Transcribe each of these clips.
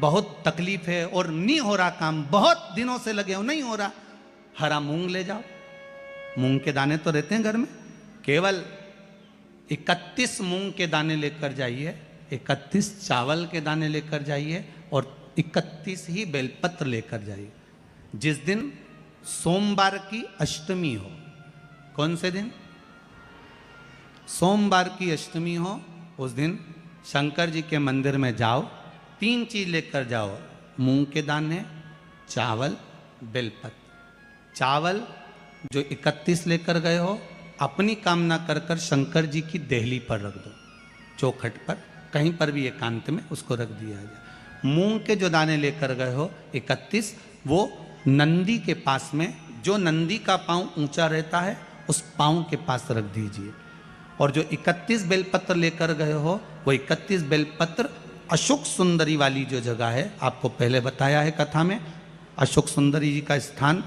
बहुत तकलीफ है और नहीं हो रहा काम, बहुत दिनों से लगे हो नहीं हो रहा, हरा मूंग ले जाओ। मूंग के दाने तो रहते हैं घर में, केवल 31 मूंग के दाने लेकर जाइए, 31 चावल के दाने लेकर जाइए और 31 ही बेलपत्र लेकर जाइए। जिस दिन सोमवार की अष्टमी हो, कौन से दिन? सोमवार की अष्टमी हो, उस दिन शंकर जी के मंदिर में जाओ, 3 चीज लेकर जाओ, मूंग के दाने, चावल, बेलपत्र। चावल जो 31 लेकर गए हो, अपनी कामना कर कर शंकर जी की देहली पर रख दो, चौखट पर, कहीं पर भी एकांत में उसको रख दिया जाए। मूंग के जो दाने लेकर गए हो 31, वो नंदी के पास में, जो नंदी का पांव ऊंचा रहता है उस पांव के पास रख दीजिए। और जो 31 बेलपत्र लेकर गए हो, वो 31 बेलपत्र अशोक सुंदरी वाली जो जगह है, आपको पहले बताया है कथा में, अशोक सुंदरी जी का स्थान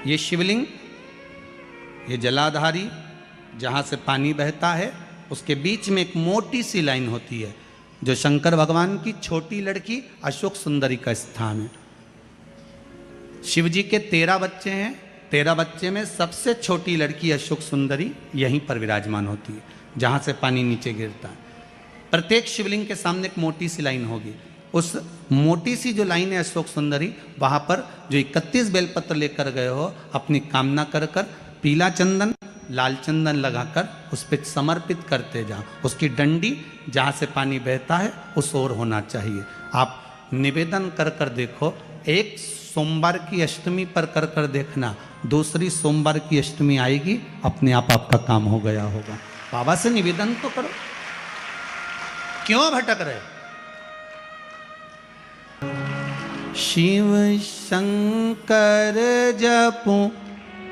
ये शिवलिंग, ये जलाधारी जहाँ से पानी बहता है, उसके बीच में एक मोटी सी लाइन होती है, जो शंकर भगवान की छोटी लड़की अशोक सुंदरी का स्थान है। शिव जी के 13 बच्चे हैं, 13 बच्चे में सबसे छोटी लड़की अशोक सुंदरी यहीं पर विराजमान होती है, जहाँ से पानी नीचे गिरता है। प्रत्येक शिवलिंग के सामने एक मोटी सी लाइन होगी, उस मोटी सी जो लाइन है अशोक सुंदरी, वहाँ पर जो 31 बेलपत्र लेकर गए हो, अपनी कामना कर कर पीला चंदन, लाल चंदन लगाकर उस पर समर्पित करते जाओ। उसकी डंडी जहाँ से पानी बहता है उस ओर होना चाहिए। आप निवेदन कर कर देखो, एक सोमवार की अष्टमी पर कर कर देखना, दूसरी सोमवार की अष्टमी आएगी, अपने आप आपका काम हो गया होगा। बाबा से निवेदन तो करो, क्यों भटक रहे? शिव शंकर जपूं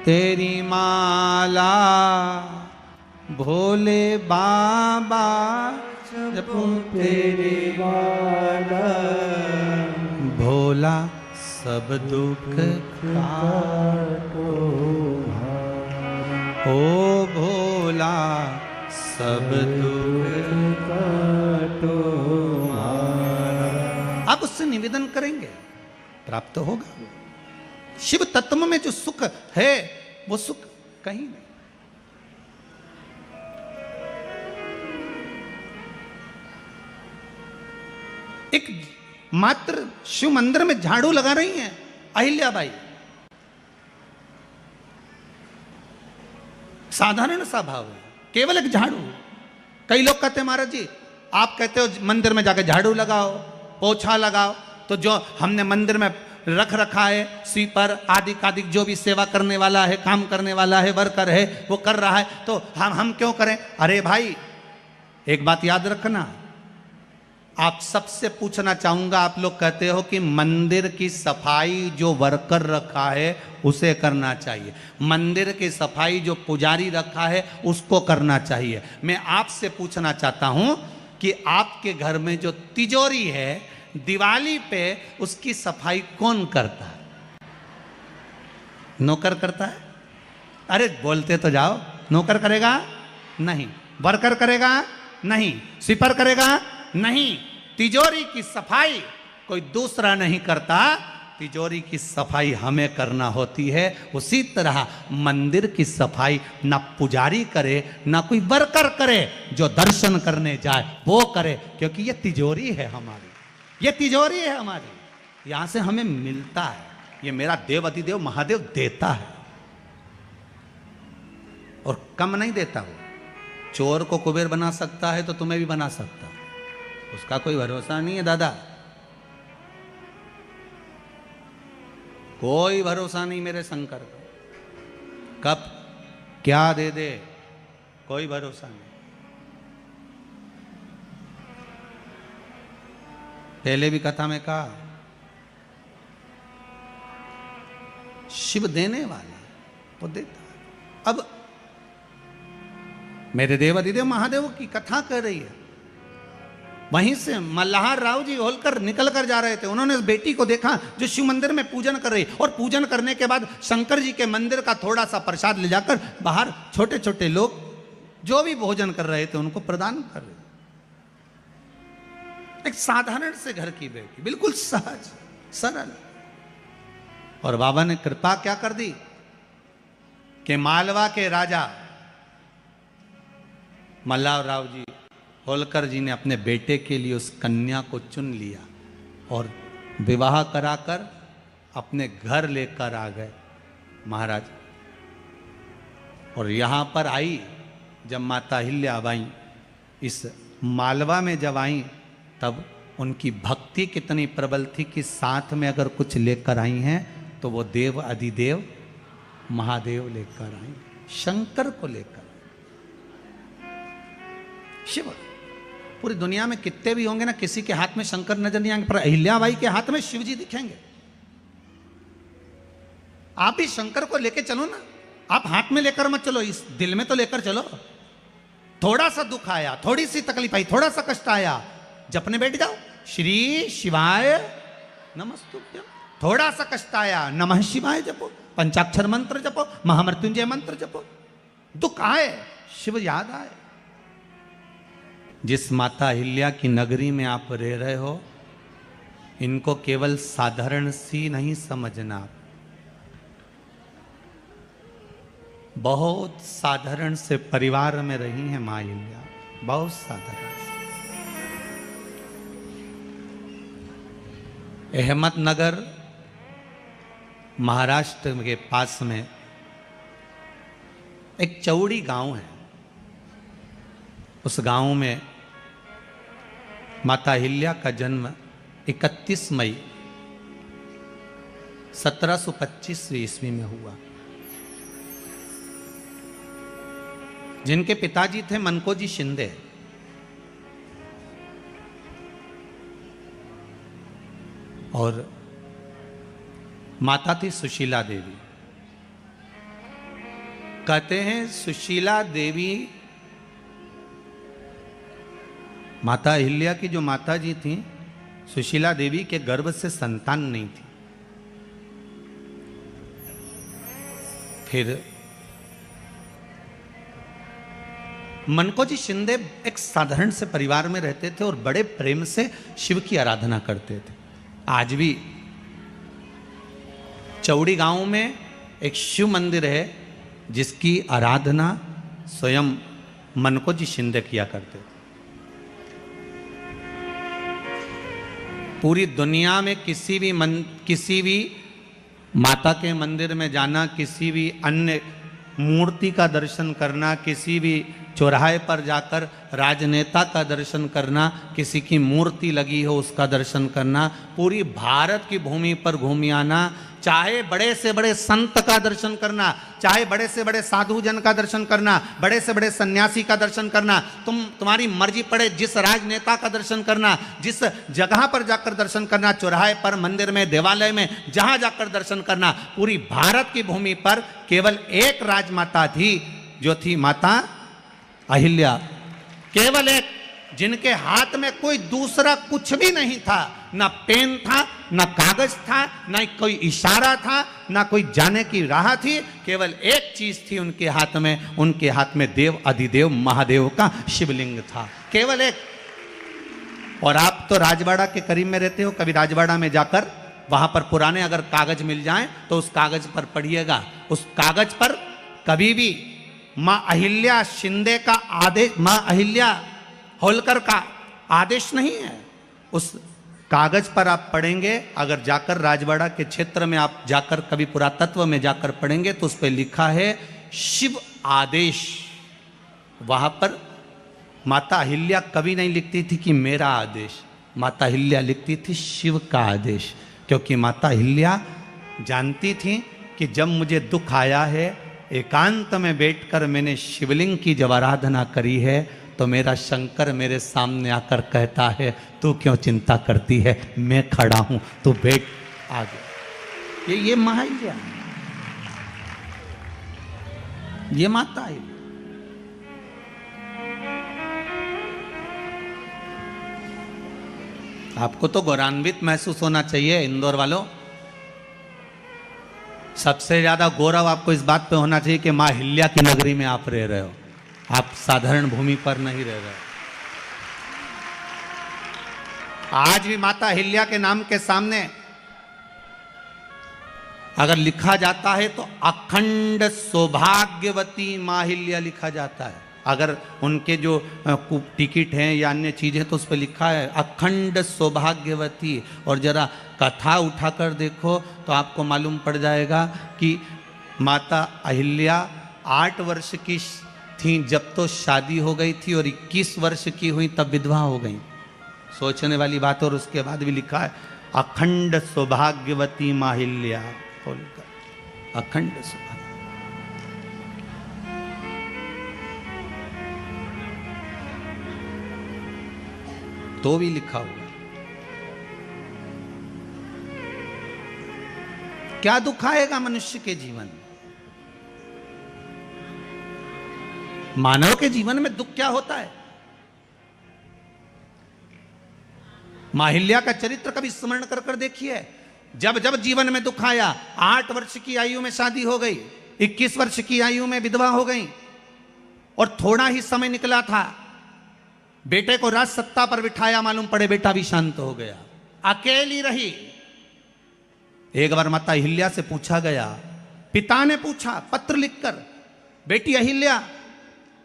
तेरी माला, भोले बाबा जपूं तेरी माला, भोला सब दुख काटो, ओ भोला सब दुख काटो। आप उससे निवेदन करेंगे, प्राप्त होगा। शिव तत्व में जो सुख है वो सुख कहीं नहीं। एक मात्र शिव मंदिर में झाड़ू लगा रही हैं अहिल्याबाई, साधारण सा भाव है, केवल एक झाड़ू। कई लोग कहते हैं महाराज जी, आप कहते हो मंदिर में जाकर झाड़ू लगाओ, पोछा लगाओ, तो जो हमने मंदिर में रख रखा है स्वीपर आदि आदि, जो भी सेवा करने वाला है, काम करने वाला है, वर्कर है, वो कर रहा है, तो हम क्यों करें? अरे भाई, एक बात याद रखना, आप सबसे पूछना चाहूंगा, आप लोग कहते हो कि मंदिर की सफाई जो वर्कर रखा है उसे करना चाहिए, मंदिर की सफाई जो पुजारी रखा है उसको करना चाहिए। मैं आपसे पूछना चाहता हूं कि आपके घर में जो तिजोरी है, दिवाली पे उसकी सफाई कौन करता है? नौकर करता है? अरे बोलते तो जाओ। नौकर करेगा? नहीं। वर्कर करेगा? नहीं। स्वीपर करेगा? नहीं। तिजोरी की सफाई कोई दूसरा नहीं करता, तिजोरी की सफाई हमें करना होती है। उसी तरह मंदिर की सफाई ना पुजारी करे ना कोई वर्कर करे, जो दर्शन करने जाए वो करे, क्योंकि ये तिजोरी है हमारी, ये तिजोरी है हमारी, यहां से हमें मिलता है, ये मेरा देव अधिदेव महादेव देता है और कम नहीं देता। वो चोर को कुबेर बना सकता है तो तुम्हें भी बना सकता है, उसका कोई भरोसा नहीं है दादा, कोई भरोसा नहीं मेरे शंकर का, कब क्या दे दे कोई भरोसा नहीं। पहले भी कथा में कहा, शिव देने वाला वो देता है। अब मेरे देव अधिदेव महादेव की कथा कर रही है, वहीं से मल्हार राव जी होलकर निकल कर जा रहे थे, उन्होंने उस बेटी को देखा जो शिव मंदिर में पूजन कर रही, और पूजन करने के बाद शंकर जी के मंदिर का थोड़ा सा प्रसाद ले जाकर बाहर छोटे छोटे लोग जो भी भोजन कर रहे थे उनको प्रदान कर रहे। एक साधारण से घर की बेटी, बिल्कुल सहज सरल। और बाबा ने कृपा क्या कर दी कि मालवा के राजा मल्हारराव जी होलकर जी ने अपने बेटे के लिए उस कन्या को चुन लिया और विवाह कराकर अपने घर लेकर आ गए महाराज। और यहाँ पर आई जब माता अहिल्या आई, इस मालवा में जब आई तब उनकी भक्ति कितनी प्रबल थी कि साथ में अगर कुछ लेकर आई हैं तो वो देव अधिदेव महादेव लेकर आई, शंकर को लेकर। शिव पूरी दुनिया में कितने भी होंगे ना, किसी के हाथ में शंकर नजर नहीं आएंगे, पर अहिल्याबाई के हाथ में शिव जी दिखेंगे। आप भी शंकर को लेकर चलो ना, आप हाथ में लेकर मत चलो, इस दिल में तो लेकर चलो। थोड़ा सा दुख आया, थोड़ी सी तकलीफ आई, थोड़ा सा कष्ट आया, जपने बैठ जाओ, श्री शिवाय नमस्तुभ्यम। थोड़ा सा कष्ट आया, नमः शिवाय जपो, पंचाक्षर मंत्र जपो, महामृत्युंजय मंत्र जपो। दुख आए, शिव याद आए। जिस माता अहिल्या की नगरी में आप रह रहे हो, इनको केवल साधारण सी नहीं समझना, बहुत साधारण से परिवार में रही है मां अहिल्या, बहुत साधारण से। अहमदनगर महाराष्ट्र के पास में एक चौड़ी गांव है। उस गांव में माता अहिल्या का जन्म 31 मई 1725 ईस्वी में हुआ। जिनके पिताजी थे मनकोजी शिंदे, और माता थी सुशीला देवी। कहते हैं सुशीला देवी, माता अहिल्या की जो माता जी थी, सुशीला देवी के गर्भ से संतान नहीं थी। फिर मनकोजी शिंदे एक साधारण से परिवार में रहते थे और बड़े प्रेम से शिव की आराधना करते थे। आज भी चौड़ी गांव में एक शिव मंदिर है जिसकी आराधना स्वयं मनकोजी शिंदे किया करते थे। पूरी दुनिया में किसी भी माता के मंदिर में जाना, किसी भी अन्य मूर्ति का दर्शन करना, किसी भी चौराहे पर जाकर राजनेता का दर्शन करना, किसी की मूर्ति लगी हो उसका दर्शन करना, पूरी भारत की भूमि पर घूम आना, चाहे बड़े से बड़े संत का दर्शन करना, चाहे बड़े से बड़े साधु जन का दर्शन करना, बड़े से बड़े सन्यासी का दर्शन करना, तुम्हारी मर्जी पड़े जिस राजनेता का दर्शन करना, जिस जगह पर जाकर दर्शन करना, चौराहे पर, मंदिर में, देवालय में, जहां जाकर दर्शन करना। पूरी भारत की भूमि पर केवल एक राजमाता थी, जो थी माता अहिल्या। केवल एक, जिनके हाथ में कोई दूसरा कुछ भी नहीं था, ना पेन था, ना कागज था, ना कोई इशारा था, ना कोई जाने की राह थी। केवल एक चीज थी उनके हाथ में देव अधिदेव महादेव का शिवलिंग था, केवल एक। और आप तो राजवाड़ा के करीब में रहते हो, कभी राजवाड़ा में जाकर वहां पर पुराने अगर कागज मिल जाएं तो उस कागज पर पढ़िएगा। उस कागज पर कभी भी मां अहिल्या शिंदे का आदेश, मां अहिल्या होलकर का आदेश नहीं है। उस कागज पर आप पढ़ेंगे, अगर जाकर राजवाड़ा के क्षेत्र में आप जाकर कभी पुरातत्व में जाकर पढ़ेंगे तो उस पर लिखा है शिव आदेश। वहां पर माता अहिल्या कभी नहीं लिखती थी कि मेरा आदेश, माता अहिल्या लिखती थी शिव का आदेश। क्योंकि माता अहिल्या जानती थी कि जब मुझे दुख आया है, एकांत में बैठकर मैंने शिवलिंग की जब आराधना करी है, तो मेरा शंकर मेरे सामने आकर कहता है तू क्यों चिंता करती है, मैं खड़ा हूं, तू बैठ आगे। ये मां अहिल्या, ये माता अहिल्या। आपको तो गौरवान्वित महसूस होना चाहिए इंदौर वालों। सबसे ज्यादा गौरव आपको इस बात पे होना चाहिए कि मां अहिल्या की नगरी में आप रह रहे हो। आप साधारण भूमि पर नहीं रह रहे। आज भी माता अहिल्या के नाम के सामने अगर लिखा जाता है तो अखंड सौभाग्यवती माहिल्या लिखा जाता है। अगर उनके जो टिकट हैं या अन्य चीजें तो उस पर लिखा है अखंड सौभाग्यवती। और जरा कथा उठाकर देखो तो आपको मालूम पड़ जाएगा कि माता अहिल्या 8 वर्ष की थी जब तो शादी हो गई थी और 21 वर्ष की हुई तब विधवा हो गई। सोचने वाली बात। और उसके बाद भी लिखा है अखंड सौभाग्यवती माहिल्या, अखंड सौभाग्य। तो भी लिखा हुआ। क्या दुख आएगा मनुष्य के जीवन में? मानव के जीवन में दुख क्या होता है? माहिल्या का चरित्र कभी स्मरण कर कर देखिए। जब जब जीवन में दुख आया, 8 वर्ष की आयु में शादी हो गई, 21 वर्ष की आयु में विधवा हो गई और थोड़ा ही समय निकला था, बेटे को राज सत्ता पर बिठाया, मालूम पड़े बेटा भी शांत हो गया, अकेली रही। एक बार माता अहिल्या से पूछा गया, पिता ने पूछा पत्र लिखकर, बेटी अहिल्या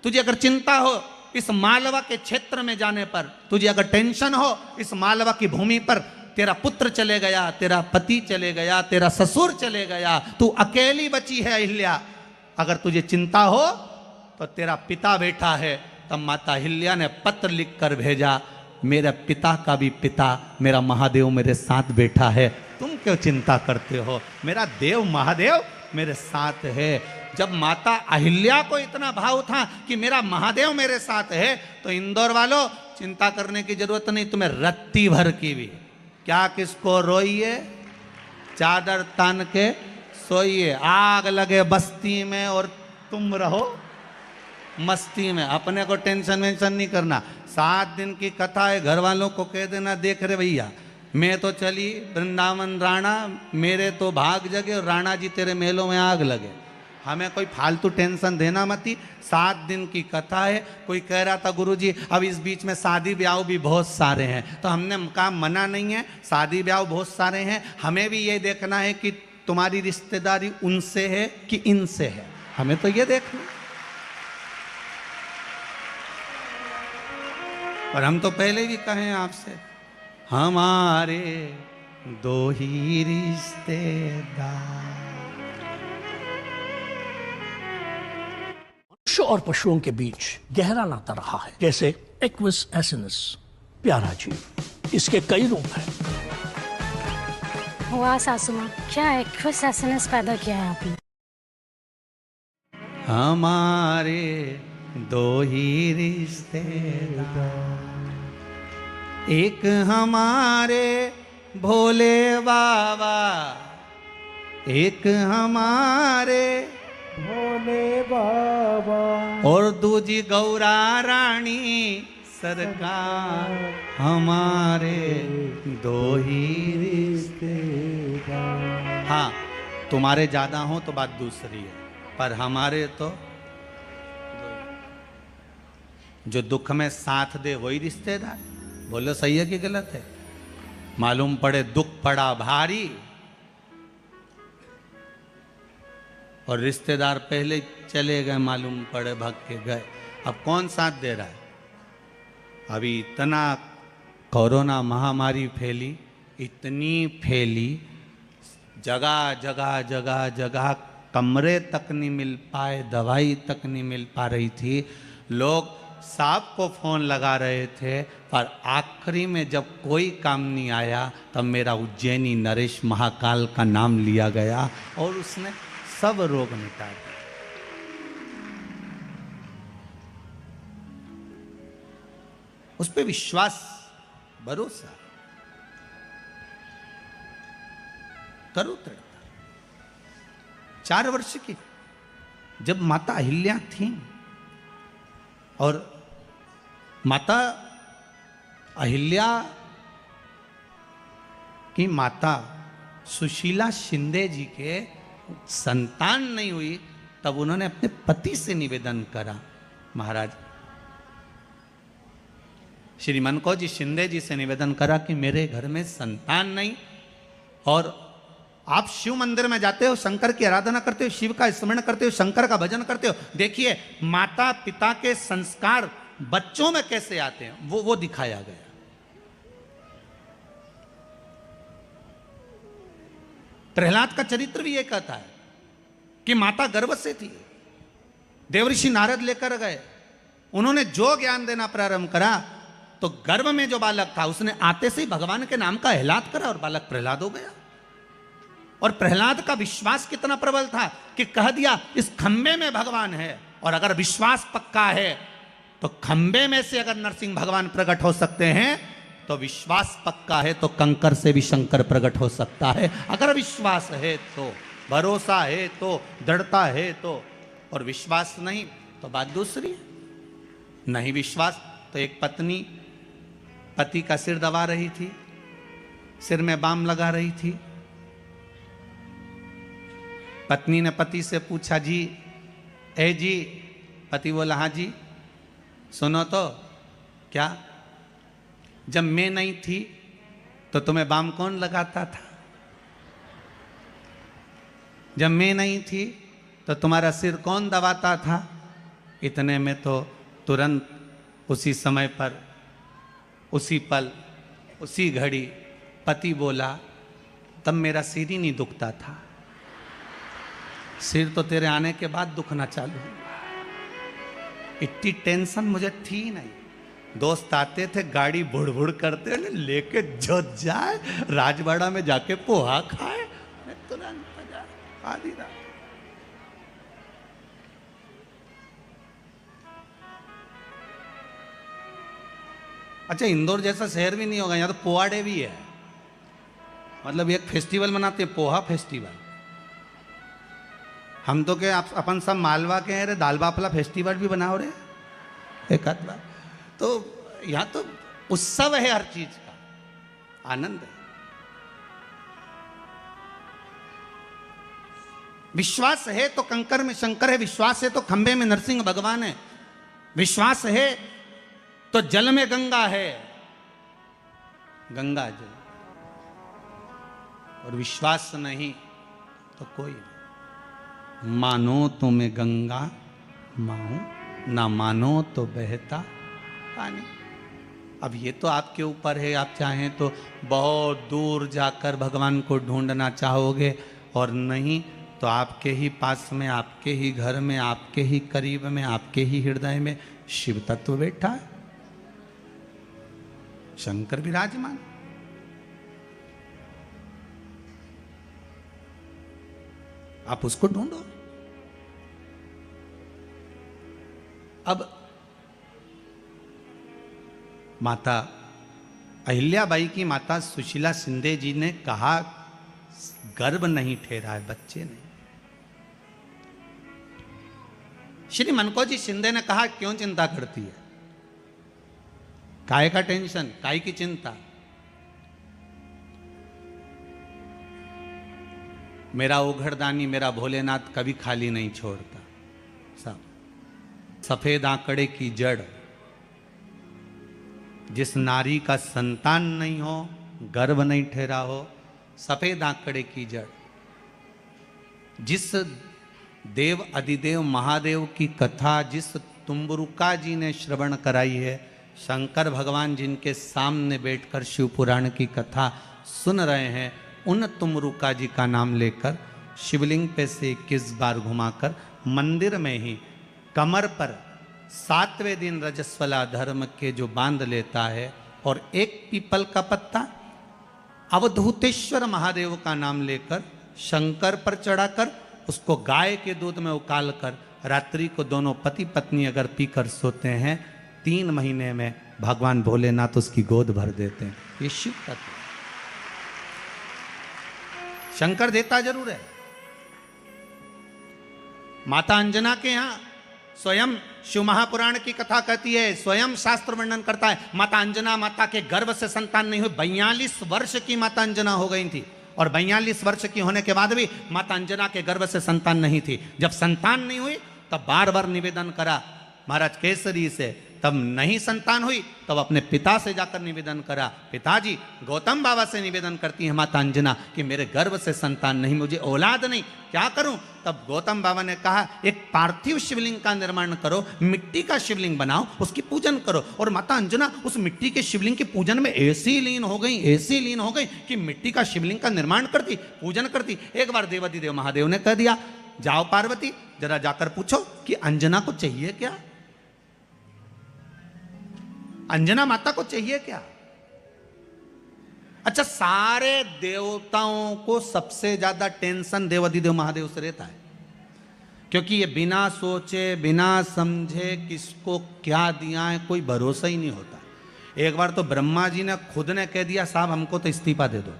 तुझे अगर चिंता हो इस मालवा के क्षेत्र में जाने पर, तुझे अगर टेंशन हो इस मालवा की भूमि पर, तेरा पुत्र चले गया, तेरा पति चले गया, तेरा ससुर चले गया, तू अकेली बची है अहिल्या, अगर तुझे चिंता हो तो तेरा पिता बैठा है। तब माता अहिल्या ने पत्र लिखकर भेजा, मेरे पिता का भी पिता मेरा महादेव मेरे साथ बैठा है, तुम क्यों चिंता करते हो, मेरा देव महादेव मेरे साथ है। जब माता अहिल्या को इतना भाव था कि मेरा महादेव मेरे साथ है, तो इंदौर वालों चिंता करने की जरूरत नहीं, तुम्हें रत्ती भर की भी। क्या किसको रोइए, चादर तान के सोइए, आग लगे बस्ती में और तुम रहो मस्ती में। अपने को टेंशन वेंशन नहीं करना। 7 दिन की कथा है, घर वालों को कह देना, देख रहे भैया मैं तो चली वृंदावन राणा, मेरे तो भाग जगे और राणा जी तेरे मेलों में आग लगे, हमें कोई फालतू टेंशन देना मती। 7 दिन की कथा है। कोई कह रहा था गुरुजी अब इस बीच में शादी ब्याह भी बहुत सारे हैं, तो हमने कहा मना नहीं है, शादी ब्याह बहुत सारे हैं, हमें भी ये देखना है कि तुम्हारी रिश्तेदारी उनसे है कि इनसे है, हमें तो ये देखना। और हम तो पहले भी कहें आपसे, हमारे 2 ही रिश्तेदार। मनुष्य और पशुओं के बीच गहरा नाता रहा है, जैसे एक्विस एसिनस, प्यारा जीव। इसके कई रूप हैं। वाह सासू माँ, क्या एक्विस एसिनस पैदा किया है आपने। हमारे 2 ही रिश्तेदार, एक हमारे भोले बाबा, एक हमारे भोले बाबा, और दूजी गौरा रानी सरकार, हमारे 2 ही रिश्तेदार। हाँ, तुम्हारे ज्यादा हो तो बात दूसरी है, पर हमारे तो जो दुख में साथ दे वही रिश्तेदार। बोलो सही है कि गलत है? मालूम पड़े दुख पड़ा भारी और रिश्तेदार पहले चले गए, मालूम पड़े भाग के गए, अब कौन साथ दे रहा है? अभी इतना कोरोना महामारी फैली, इतनी फैली, जगह जगह जगह जगह कमरे तक नहीं मिल पाए, दवाई तक नहीं मिल पा रही थी। लोग साहब को फोन लगा रहे थे, पर आखिरी में जब कोई काम नहीं आया तब मेरा उज्जैनी नरेश महाकाल का नाम लिया गया और उसने सब रोग मिटा दिया। उस पे विश्वास, भरोसा करो। 4 वर्ष की जब माता अहिल्या थी और माता अहिल्या की माता सुशीला शिंदे जी के संतान नहीं हुई, तब उन्होंने अपने पति से निवेदन करा महाराज श्री मनकोजी शिंदे जी से निवेदन करा कि मेरे घर में संतान नहीं, और आप शिव मंदिर में जाते हो, शंकर की आराधना करते हो, शिव का स्मरण करते हो, शंकर का भजन करते हो, देखिए माता पिता के संस्कार बच्चों में कैसे आते हैं वो दिखाया गया। प्रहलाद का चरित्र भी ये कहता है कि माता गर्भ से थी, देवऋषि नारद लेकर गए, उन्होंने जो ज्ञान देना प्रारंभ करा तो गर्भ में जो बालक था उसने आते से ही भगवान के नाम का एहलाद करा और बालक प्रहलाद हो गया। और प्रहलाद का विश्वास कितना प्रबल था कि कह दिया इस खंबे में भगवान है, और अगर विश्वास पक्का है तो खंबे में से अगर नरसिंह भगवान प्रकट हो सकते हैं तो विश्वास पक्का है तो कंकर से भी शंकर प्रकट हो सकता है। अगर विश्वास है तो, भरोसा है तो, दृढ़ता है तो, और विश्वास नहीं तो बात दूसरी है। नहीं विश्वास तो एक पत्नी पति का सिर दबा रही थी, सिर में बाम लगा रही थी। पत्नी ने पति से पूछा, जी ए जी, पति बोला हाँ जी। सुनो तो, क्या? जब मैं नहीं थी तो तुम्हें बाम कौन लगाता था? जब मैं नहीं थी तो तुम्हारा सिर कौन दबाता था? इतने में तो तुरंत उसी समय पर, उसी पल, उसी घड़ी पति बोला, तब मेरा सिर ही नहीं दुखता था, सिर तो तेरे आने के बाद दुखना चालू हुआ। इतनी टेंशन मुझे थी नहीं। दोस्त आते थे, गाड़ी बुड़ बुड़ करते, लेके जो जाए राजवाड़ा में जाके पोहा खाए, मैं तुरंत आधी रात। अच्छा, इंदौर जैसा शहर भी नहीं होगा, यहाँ तो पोहा डे भी है, मतलब एक फेस्टिवल मनाते हैं, पोहा फेस्टिवल। हम तो क्या अपन सब मालवा के हैं रे, दाल बाफला फेस्टिवल भी बनाओ रे एक आध बार। तो यहाँ तो उत्सव है, हर चीज का आनंद है। विश्वास है तो कंकर में शंकर है, विश्वास है तो खंबे में नरसिंह भगवान है, विश्वास है तो जल में गंगा है, गंगा जल, और विश्वास नहीं तो कोई नहीं। मानो तो मैं गंगा माऊं, ना मानो तो बहता पानी। अब ये तो आपके ऊपर है, आप चाहें तो बहुत दूर जाकर भगवान को ढूंढना चाहोगे, और नहीं तो आपके ही पास में, आपके ही घर में, आपके ही करीब में, आपके ही हृदय में शिव तत्व बैठा है, शंकर विराजमान। आप उसको ढूंढो। अब माता अहिल्याबाई की माता सुशीला शिंदे जी ने कहा, गर्भ नहीं ठहरा है, बच्चे नहीं। श्री मनकोजी शिंदे ने कहा, क्यों चिंता करती है, काय का टेंशन, काय की चिंता? मेरा उघड़दानी, मेरा भोलेनाथ कभी खाली नहीं छोड़ता। सब सफेद आंकड़े की जड़, जिस नारी का संतान नहीं हो, गर्भ नहीं ठहरा हो, सफेद आंकड़े की जड़, जिस देव अधिदेव महादेव की कथा जिस तुम्बरुका जी ने श्रवण कराई है, शंकर भगवान जिनके सामने बैठकर शिव पुराण की कथा सुन रहे हैं, उन तुमरुका जी का नाम लेकर शिवलिंग पे से 21 बार घुमाकर मंदिर में ही कमर पर 7वें दिन रजस्वला धर्म के जो बांध लेता है, और एक पीपल का पत्ता अवधूतेश्वर महादेव का नाम लेकर शंकर पर चढ़ाकर उसको गाय के दूध में उकाल कर रात्रि को दोनों पति पत्नी अगर पीकर सोते हैं, 3 महीने में भगवान भोलेनाथ उसकी गोद भर देते हैं। ये शिव तत्व। शंकर देता जरूर है। माता अंजना के यहां स्वयं शिव महापुराण की कथा कहती है, स्वयं शास्त्र वर्णन करता है, माता अंजना माता के गर्भ से संतान नहीं हुई। 42 वर्ष की माता अंजना हो गई थी, और 42 वर्ष की होने के बाद भी माता अंजना के गर्भ से संतान नहीं थी। जब संतान नहीं हुई तब बार बार निवेदन करा महाराज केसरी से, तब नहीं संतान हुई, तब अपने पिता से जाकर निवेदन करा, पिताजी गौतम बाबा से निवेदन करती है माता अंजना कि मेरे गर्भ से संतान नहीं, मुझे औलाद नहीं, क्या करूं? तब गौतम बाबा ने कहा एक पार्थिव शिवलिंग का निर्माण करो, मिट्टी का शिवलिंग बनाओ, उसकी पूजन करो। और माता अंजना उस मिट्टी के शिवलिंग के पूजन में ऐसी लीन हो गई, ऐसी लीन हो गई कि मिट्टी का शिवलिंग का निर्माण करती, पूजन करती। एक बार देवाधिदेव महादेव ने कह दिया, जाओ पार्वती जरा जाकर पूछो कि अंजना को चाहिए क्या, अंजना माता को चाहिए क्या। अच्छा, सारे देवताओं को सबसे ज्यादा टेंशन देवाधिदेव महादेव से रहता है, क्योंकि ये बिना सोचे बिना समझे किसको क्या दिया है कोई भरोसा ही नहीं होता। एक बार तो ब्रह्मा जी ने खुद ने कह दिया, साहब हमको तो इस्तीफा दे दो,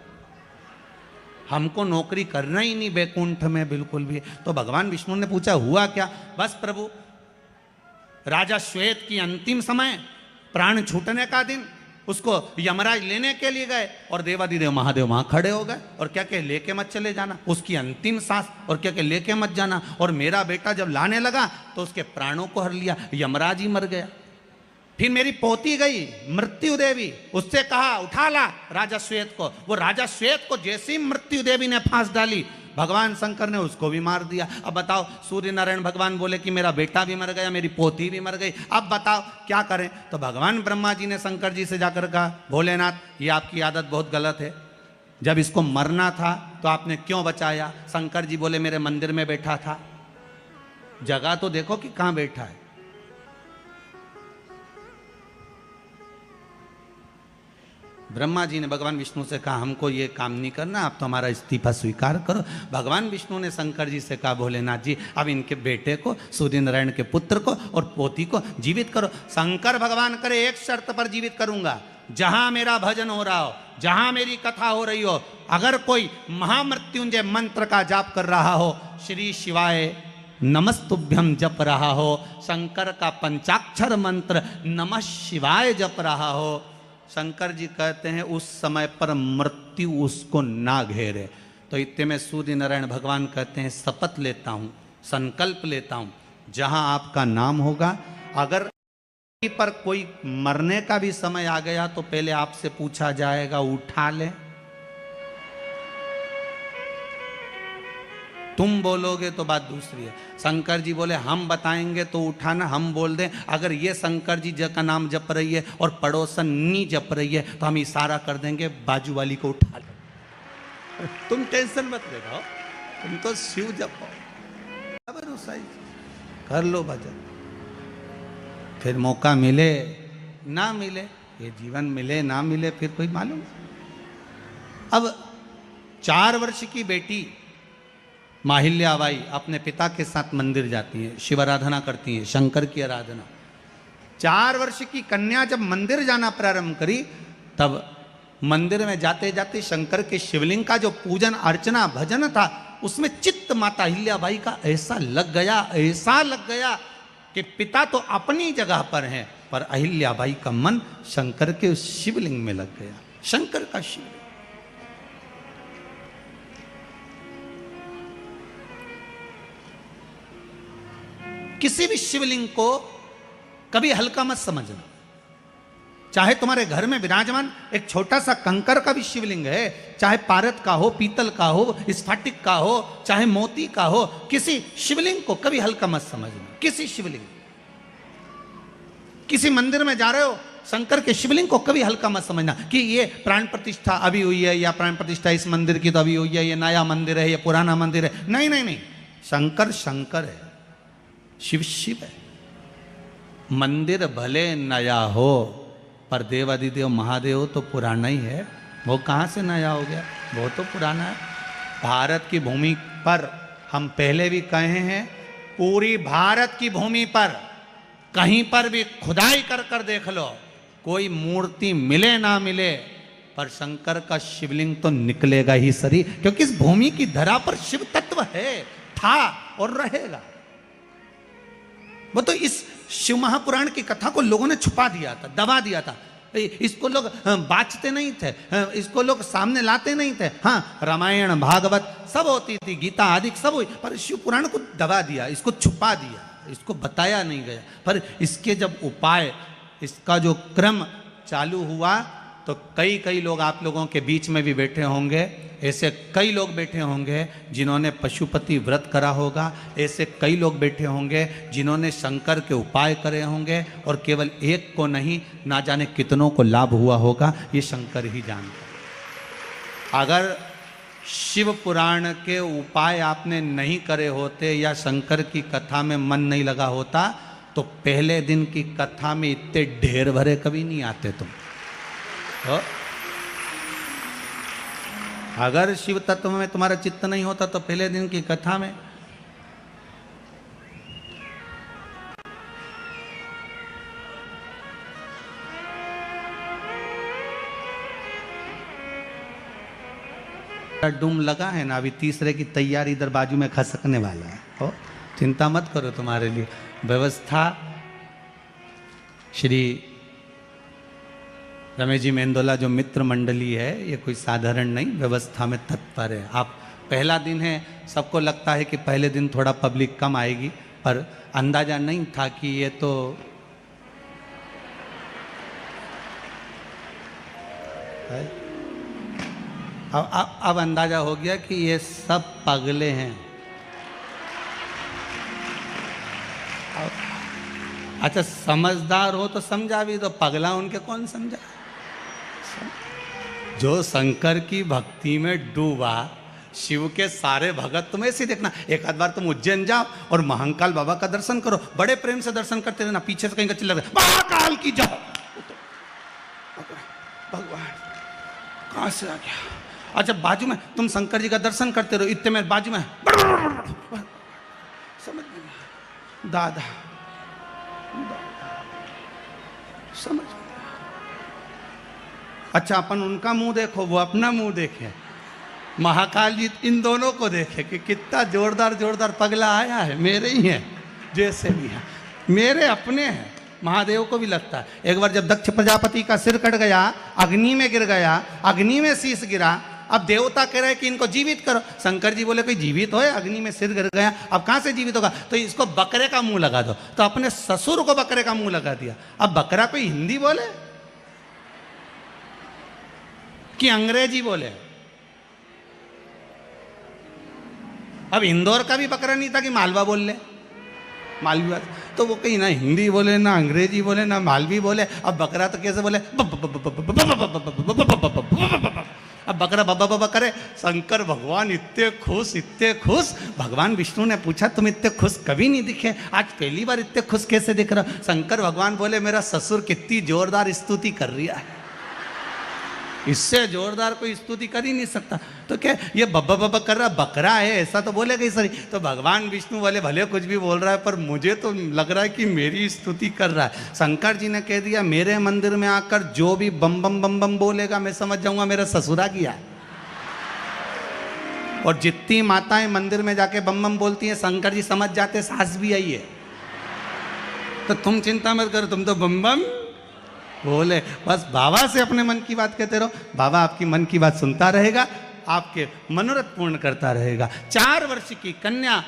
हमको नौकरी करना ही नहीं बैकुंठ में बिल्कुल भी। तो भगवान विष्णु ने पूछा हुआ क्या? बस प्रभु, राजा श्वेत की अंतिम समय, प्राण छूटने का दिन, उसको यमराज लेने के लिए गए और देवाधिदेव महादेव वहां खड़े हो गए और क्या कहे, लेके मत चले जाना, उसकी अंतिम सांस, और क्या कहे, लेके मत जाना। और मेरा बेटा जब लाने लगा तो उसके प्राणों को हर लिया, यमराज ही मर गया। फिर मेरी पोती गई मृत्यु देवी, उससे कहा उठा ला राजा श्वेत को, वो राजा श्वेत को जैसी मृत्यु देवी ने फांस डाली, भगवान शंकर ने उसको भी मार दिया। अब बताओ, सूर्य नारायण भगवान बोले कि मेरा बेटा भी मर गया, मेरी पोती भी मर गई, अब बताओ क्या करें। तो भगवान ब्रह्मा जी ने शंकर जी से जाकर कहा, भोलेनाथ ये आपकी आदत बहुत गलत है, जब इसको मरना था तो आपने क्यों बचाया? शंकर जी बोले मेरे मंदिर में बैठा था, जगह तो देखो कि कहां बैठा है। ब्रह्मा जी ने भगवान विष्णु से कहा हमको ये काम नहीं करना, आप तो हमारा इस्तीफा स्वीकार करो। भगवान विष्णु ने शंकर जी से कहा, भोलेनाथ जी अब इनके बेटे को, सूर्य नारायण के पुत्र को और पोती को जीवित करो। शंकर भगवान करे, एक शर्त पर जीवित करूंगा, जहां मेरा भजन हो रहा हो, जहां मेरी कथा हो रही हो, अगर कोई महामृत्युंजय मंत्र का जाप कर रहा हो, श्री शिवाय नमस्तुभ्यम जप रहा हो, शंकर का पंचाक्षर मंत्र नमः शिवाय जप रहा हो, शंकर जी कहते हैं उस समय पर मृत्यु उसको ना घेरे। तो इतने में सूर्य नारायण भगवान कहते हैं शपथ लेता हूं, संकल्प लेता हूं, जहां आपका नाम होगा, अगर पर कोई मरने का भी समय आ गया तो पहले आपसे पूछा जाएगा उठा ले, तुम बोलोगे तो बात दूसरी है। शंकर जी बोले हम बताएंगे तो उठाना, हम बोल दें अगर ये शंकर जी का नाम जप रही है और पड़ोसन नी जप रही है तो हम इशारा कर देंगे बाजू वाली को उठा लो। तुम टेंशन मत ले रहो, तुम तो शिव जपो, कर लो भजन, फिर मौका मिले ना मिले, ये जीवन मिले ना मिले फिर कोई मालूम। अब 4 वर्ष की बेटी माहिल्याबाई अपने पिता के साथ मंदिर जाती है, शिव आराधना करती है, शंकर की आराधना। 4 वर्ष की कन्या जब मंदिर जाना प्रारंभ करी, तब मंदिर में जाते जाते शंकर के शिवलिंग का जो पूजन अर्चना भजन था, उसमें चित्त माता अहिल्याबाई का ऐसा लग गया कि पिता तो अपनी जगह पर हैं, पर अहिल्याबाई का मन शंकर के उस शिवलिंग में लग गया, शंकर का शिवलिंग। किसी भी शिवलिंग को कभी हल्का मत समझना, चाहे तुम्हारे घर में विराजमान एक छोटा सा कंकर का भी शिवलिंग है, चाहे पारद का हो, पीतल का हो, स्फटिक का हो, चाहे मोती का हो, किसी शिवलिंग को कभी हल्का मत समझना। किसी शिवलिंग, किसी मंदिर में जा रहे हो, शंकर के शिवलिंग को कभी हल्का मत समझना कि ये प्राण प्रतिष्ठा अभी हुई है या प्राण प्रतिष्ठा इस मंदिर की तो अभी हुई है, ये नया मंदिर है, ये पुराना मंदिर है। नहीं नहीं नहीं, शंकर शंकर है, शिव शिव है। मंदिर भले नया हो पर देवाधिदेव महादेव तो पुराना ही है, वो कहाँ से नया हो गया, वो तो पुराना है। भारत की भूमि पर हम पहले भी कहे हैं, पूरी भारत की भूमि पर कहीं पर भी खुदाई कर कर देख लो, कोई मूर्ति मिले ना मिले, पर शंकर का शिवलिंग तो निकलेगा ही सरी, क्योंकि इस भूमि की धरा पर शिव तत्व है, था और रहेगा। वो तो इस शिव महापुराण की कथा को लोगों ने छुपा दिया था, दबा दिया था, इसको लोग बाँचते नहीं थे, इसको लोग सामने लाते नहीं थे। हाँ, रामायण भागवत सब होती थी, गीता आदि सब हुई, पर शिव पुराण को दबा दिया, इसको छुपा दिया। इसको बताया नहीं गया। पर इसके जब उपाय, इसका जो क्रम चालू हुआ तो कई कई लोग आप लोगों के बीच में भी बैठे होंगे, ऐसे कई लोग बैठे होंगे जिन्होंने पशुपति व्रत करा होगा, ऐसे कई लोग बैठे होंगे जिन्होंने शंकर के उपाय करे होंगे, और केवल एक को नहीं, ना जाने कितनों को लाभ हुआ होगा, ये शंकर ही जानता। अगर शिव पुराण के उपाय आपने नहीं करे होते या शंकर की कथा में मन नहीं लगा होता तो पहले दिन की कथा में इतने ढेर भरे कभी नहीं आते तुम। तो अगर शिव तत्व में तुम्हारा चित्त नहीं होता तो पहले दिन की कथा में डूम लगा है ना, अभी तीसरे की तैयारी इधर बाजू में खसकने वाला है। तो चिंता मत करो, तुम्हारे लिए व्यवस्था। श्री रमेश जी मेंदोला जो मित्र मंडली है, ये कोई साधारण नहीं, व्यवस्था में तत्पर है। आप पहला दिन है, सबको लगता है कि पहले दिन थोड़ा पब्लिक कम आएगी, पर अंदाजा नहीं था कि ये तो अब अंदाजा हो गया कि ये सब पगले हैं। अच्छा, समझदार हो तो समझा भी, तो पगला उनके कौन समझा। जो शंकर की भक्ति में डूबा, शिव के सारे भगत, तुम ऐसे देखना, एक आध बार तुम उज्जैन जाओ और महाकाल बाबा का दर्शन करो, बड़े प्रेम से दर्शन करते रहना, पीछे से कहीं का चिल्ला महाकाल की जाओ, भगवान कहां से आ गया। अच्छा, बाजू में तुम शंकर जी का दर्शन करते रहो, इतने में बाजू में समझ गया दादा, समझ। अच्छा, अपन उनका मुंह देखो, वो अपना मुंह देखे, महाकाल जी इन दोनों को देखे कि कितना जोरदार जोरदार पगला आया है। मेरे ही है, जैसे भी है, मेरे अपने हैं। महादेव को भी लगता है। एक बार जब दक्ष प्रजापति का सिर कट गया, अग्नि में गिर गया, अग्नि में शीश गिरा, अब देवता कह रहे हैं कि इनको जीवित करो। शंकर जी बोले कोई जीवित हो, अग्नि में सिर गिर गया, अब कहां से जीवित होगा, तो इसको बकरे का मुंह लगा दो। तो अपने ससुर को बकरे का मुंह लगा दिया। अब बकरा कोई हिंदी बोले कि अंग्रेजी बोले। अब इंदौर का भी बकरा नहीं था कि मालवा बोल ले, मालवी बात, तो वो कहीं ना हिंदी बोले ना अंग्रेजी बोले ना मालवी बोले। अब बकरा तो कैसे बोले, अब बकरा बब्बा बब्बा करे। शंकर भगवान इतने खुश। भगवान विष्णु ने पूछा तुम इतने खुश कभी नहीं दिखे, आज पहली बार इतने खुश कैसे दिख रहा। शंकर भगवान बोले मेरा ससुर कितनी जोरदार स्तुति कर रहा है, इससे जोरदार कोई स्तुति कर ही नहीं सकता। तो क्या ये बब्बा बब्बा कर रहा बकरा है, ऐसा तो बोलेगा ही सही। तो भगवान विष्णु वाले भले कुछ भी बोल रहा है, पर मुझे तो लग रहा है कि मेरी स्तुति कर रहा है। शंकर जी ने कह दिया मेरे मंदिर में आकर जो भी बम बम बम बम बोलेगा मैं समझ जाऊंगा मेरा ससुरा किया है। और जितनी माताएं मंदिर में जाके बम बम बोलती हैं, शंकर जी समझ जाते सास भी आई है। तो तुम चिंता मत करो, तुम तो बम बम बोले, बस बाबा से अपने मन की बात कहते रहो, बाबा आपकी मन की बात सुनता रहेगा, आपके मनोरथ पूर्ण करता रहेगा। 4 वर्ष की कन्या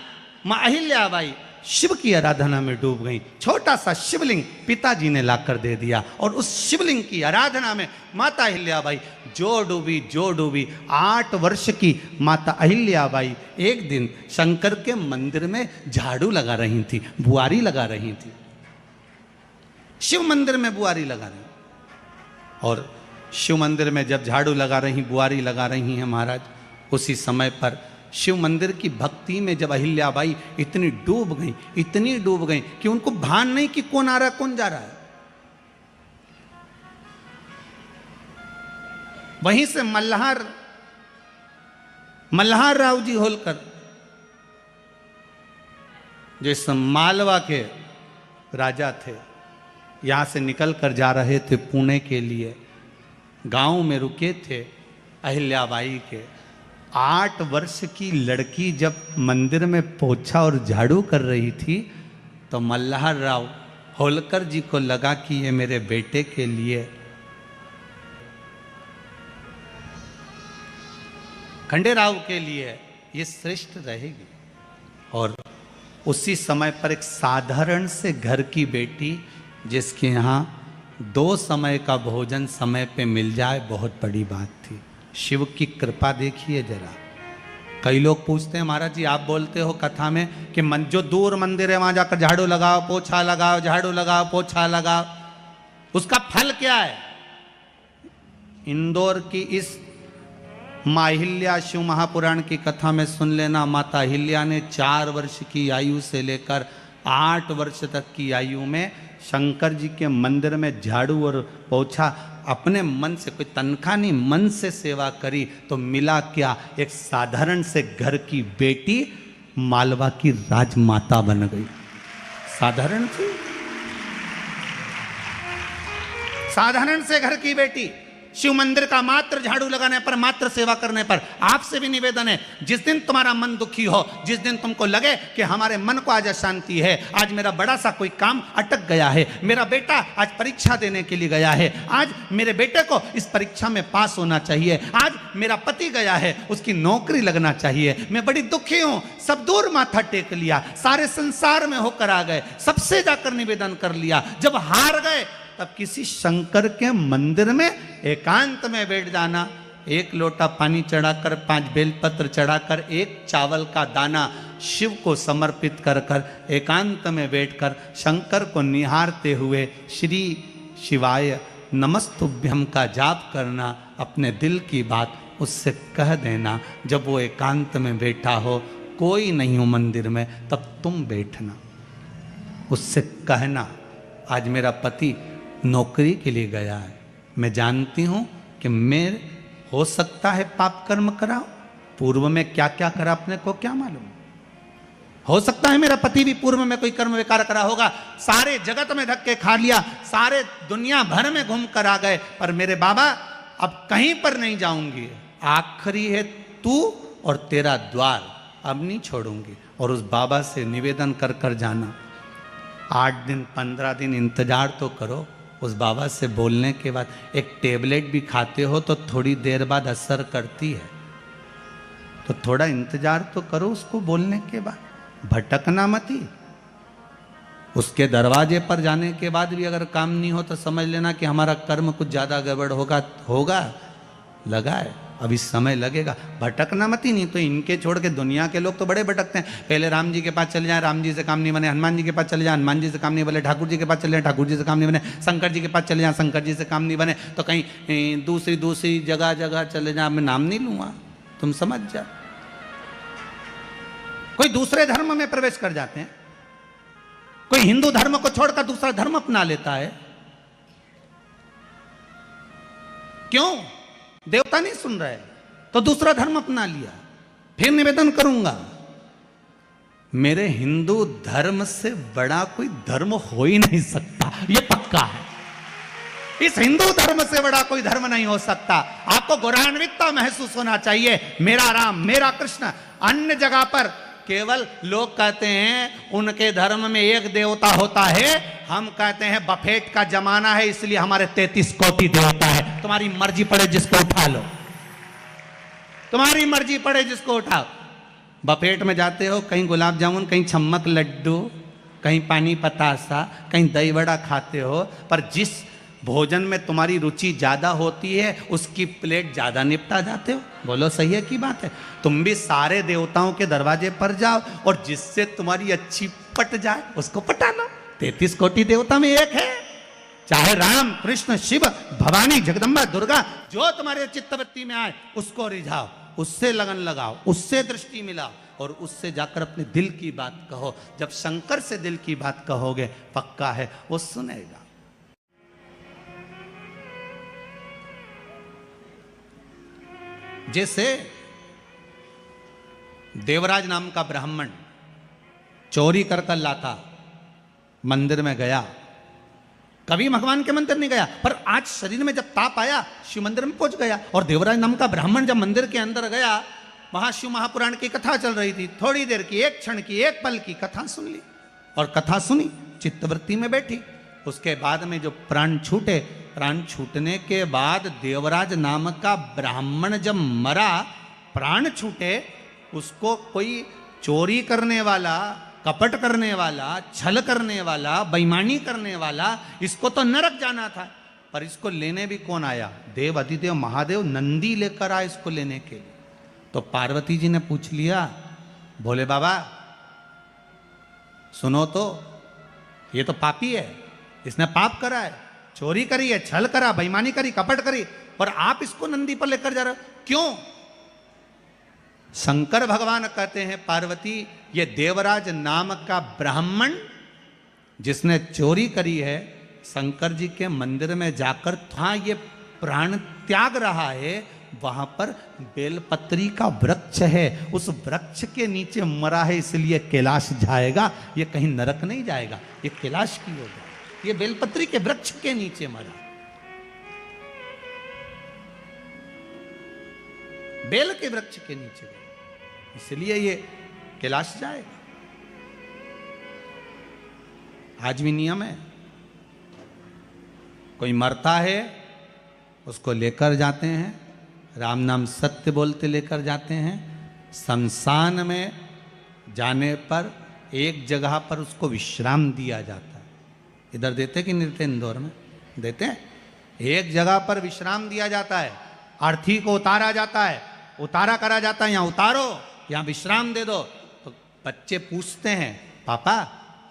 मां अहिल्याबाई शिव की आराधना में डूब गई। छोटा सा शिवलिंग पिताजी ने लाकर दे दिया, और उस शिवलिंग की आराधना में माता अहिल्याबाई जो डूबी 8 वर्ष की माता अहिल्याबाई एक दिन शंकर के मंदिर में झाड़ू लगा रही थी, बुआरी लगा रही थी, शिव मंदिर में बुआरी लगा रही। और शिव मंदिर में जब झाड़ू लगा रही, बुआरी लगा रही हैं महाराज, उसी समय पर शिव मंदिर की भक्ति में जब अहिल्याबाई इतनी डूब गई कि उनको भान नहीं कि कौन आ रहा है कौन जा रहा है। वहीं से मल्हार राव जी होलकर जो इस मालवा के राजा थे, यहां से निकल कर जा रहे थे पुणे के लिए। गांव में रुके थे अहिल्याबाई के। 8 वर्ष की लड़की जब मंदिर में पोछा और झाड़ू कर रही थी तो मल्हार राव होलकर जी को लगा कि ये मेरे बेटे के लिए खंडेराव के लिए ये श्रेष्ठ रहेगी। और उसी समय पर एक साधारण से घर की बेटी जिसके यहाँ 2 समय का भोजन समय पे मिल जाए बहुत बड़ी बात थी। शिव की कृपा देखिए जरा। कई लोग पूछते हैं महाराज जी आप बोलते हो कथा में कि जो दूर मंदिर है वहां जाकर झाड़ू लगाओ पोछा लगाओ, झाड़ू लगाओ पोछा लगाओ, उसका फल क्या है? इंदौर की इस माँ अहिल्या शिव महापुराण की कथा में सुन लेना। माता अहिल्या ने 4 वर्ष की आयु से लेकर 8 वर्ष तक की आयु में शंकर जी के मंदिर में झाड़ू और पोछा अपने मन से, कोई तनख्वाह नहीं, मन से सेवा करी। तो मिला क्या? एक साधारण से घर की बेटी मालवा की राजमाता बन गई। साधारण से घर की बेटी शिव मंदिर का मात्र झाड़ू लगाने पर, मात्र सेवा करने पर। आपसे भी निवेदन है, जिस दिन तुम्हारा मन दुखी हो, जिस दिन तुमको लगे कि हमारे मन को आज अशांति है, आज मेरा बड़ा सा कोई काम अटक गया है, मेरा बेटा आज परीक्षा देने के लिए गया है, आज मेरे बेटे को इस परीक्षा में पास होना चाहिए, आज मेरा पति गया है उसकी नौकरी लगना चाहिए, मैं बड़ी दुखी हूं, सब दूर माथा टेक लिया, सारे संसार में होकर आ गए, सबसे जाकर निवेदन कर लिया, जब हार गए तब किसी शंकर के मंदिर में एकांत में बैठ जाना, 1 लोटा पानी चढ़ाकर, 5 बेलपत्र चढ़ाकर, 1 चावल का दाना शिव को समर्पित कर कर एकांत में बैठकर शंकर को निहारते हुए श्री शिवाय नमस्तुभ्यम का जाप करना, अपने दिल की बात उससे कह देना। जब वो एकांत में बैठा हो, कोई नहीं हो मंदिर में, तब तुम बैठना, उससे कहना आज मेरा पति नौकरी के लिए गया है, मैं जानती हूं कि मैं हो सकता है पाप कर्म कराओ, पूर्व में क्या क्या करा अपने को क्या मालूम, हो सकता है मेरा पति भी पूर्व में कोई कर्म विकार करा होगा, सारे जगत में धक्के खा लिया, सारे दुनिया भर में घूम कर आ गए, पर मेरे बाबा अब कहीं पर नहीं जाऊंगी, आखिरी है तू और तेरा द्वार, अब नहीं छोड़ूंगी। और उस बाबा से निवेदन कर कर जाना। 8 दिन 15 दिन इंतजार तो करो, उस बाबा से बोलने के बाद एक टेबलेट भी खाते हो तो थोड़ी देर बाद असर करती है, तो थोड़ा इंतजार तो करो उसको बोलने के बाद, भटकना मती। उसके दरवाजे पर जाने के बाद भी अगर काम नहीं हो तो समझ लेना कि हमारा कर्म कुछ ज्यादा गड़बड़ होगा लगा है, अभी समय लगेगा। भटकना मत ही, नहीं तो इनके छोड़ के दुनिया के लोग तो बड़े भटकते हैं। पहले राम जी के पास चले जाएं, राम जी से काम नहीं बने, हनुमान जी के पास चले जाएं, हनुमान जी से काम नहीं बने, ठाकुर जी के पास चले जाएं, ठाकुर जी से काम नहीं बने, शंकर जी के पास चले जाएं, शंकर जी से काम नहीं बने, तो कहीं दूसरी जगह चले जाएं। मैं नाम नहीं लूँगा, तुम समझ जा। कोई दूसरे धर्म में प्रवेश कर जाते हैं, कोई हिंदू धर्म को छोड़कर दूसरा धर्म अपना लेता है। क्यों? देवता नहीं सुन रहे तो दूसरा धर्म अपना लिया। फिर निवेदन करूंगा, मेरे हिंदू धर्म से बड़ा कोई धर्म हो ही नहीं सकता, यह पक्का है। इस हिंदू धर्म से बड़ा कोई धर्म नहीं हो सकता। आपको गौरवान्वितता महसूस होना चाहिए, मेरा राम मेरा कृष्ण। अन्य जगह पर केवल लोग कहते हैं उनके धर्म में एक देवता होता है, हम कहते हैं बफेट का जमाना है इसलिए हमारे 33 कोटि देवता है। तुम्हारी मर्जी पड़े जिसको उठा लो, तुम्हारी मर्जी पड़े जिसको उठाओ। बफेट में जाते हो, कहीं गुलाब जामुन, कहीं छम्मक लड्डू, कहीं पानी पतासा, कहीं दही बड़ा खाते हो, पर जिस भोजन में तुम्हारी रुचि ज्यादा होती है उसकी प्लेट ज्यादा निपटा जाते हो। बोलो सही है की बात है? तुम भी सारे देवताओं के दरवाजे पर जाओ और जिससे तुम्हारी अच्छी पट जाए उसको पटा लो। 33 कोटि देवता में एक है, चाहे राम कृष्ण शिव भवानी जगदम्बा दुर्गा, जो तुम्हारे चित्तवृत्ति में आए उसको रिझाओ, उससे लगन लगाओ, उससे दृष्टि मिलाओ और उससे जाकर अपने दिल की बात कहो। जब शंकर से दिल की बात कहोगे पक्का है वो सुनेगा। जैसे देवराज नाम का ब्राह्मण चोरी कर कर लाता, मंदिर में गया, कभी भगवान के मंदिर नहीं गया, पर आज शरीर में जब ताप आया शिव मंदिर में पहुंच गया। और देवराज नाम का ब्राह्मण जब मंदिर के अंदर गया, वहां शिव महापुराण की कथा चल रही थी, थोड़ी देर की, एक क्षण की, एक पल की कथा सुन ली और कथा सुनी, चित्तवृत्ति में बैठी। उसके बाद में जो प्राण छूटे, प्राण छूटने के बाद देवराज नाम का ब्राह्मण जब मरा, प्राण छूटे, उसको कोई चोरी करने वाला कपट करने वाला, छल करने वाला, बेईमानी करने वाला, इसको तो नरक जाना था। पर इसको लेने भी कौन आया? देव अधिदेव महादेव नंदी लेकर आए इसको लेने के लिए। तो पार्वती जी ने पूछ लिया, भोले बाबा सुनो तो, ये तो पापी है, इसने पाप करा है, चोरी करी है, छल करा, बेईमानी करी, कपट करी, और आप इसको नंदी पर लेकर जा रहे हो, क्यों? शंकर भगवान कहते हैं, पार्वती ये देवराज नाम का ब्राह्मण जिसने चोरी करी है, शंकर जी के मंदिर में जाकर था ये प्राण त्याग रहा है, वहां पर बेलपत्री का वृक्ष है, उस वृक्ष के नीचे मरा है, इसलिए कैलाश जाएगा, ये कहीं नरक नहीं जाएगा, ये कैलाश की होगा, ये बेलपत्री के वृक्ष के नीचे मरा, बेल के वृक्ष के नीचे गया, इसलिए ये कैलाश जाएगा। आज भी नियम है, कोई मरता है उसको लेकर जाते हैं, राम नाम सत्य बोलते लेकर जाते हैं, शमशान में जाने पर एक जगह पर उसको विश्राम दिया जाता है। इधर देते कि नहीं देते? इंदौर में देते हैं, एक जगह पर विश्राम दिया जाता है, अर्थी को उतारा जाता है, उतारा करा जाता है, यहाँ उतारो, यहाँ विश्राम दे दो। तो बच्चे पूछते हैं, पापा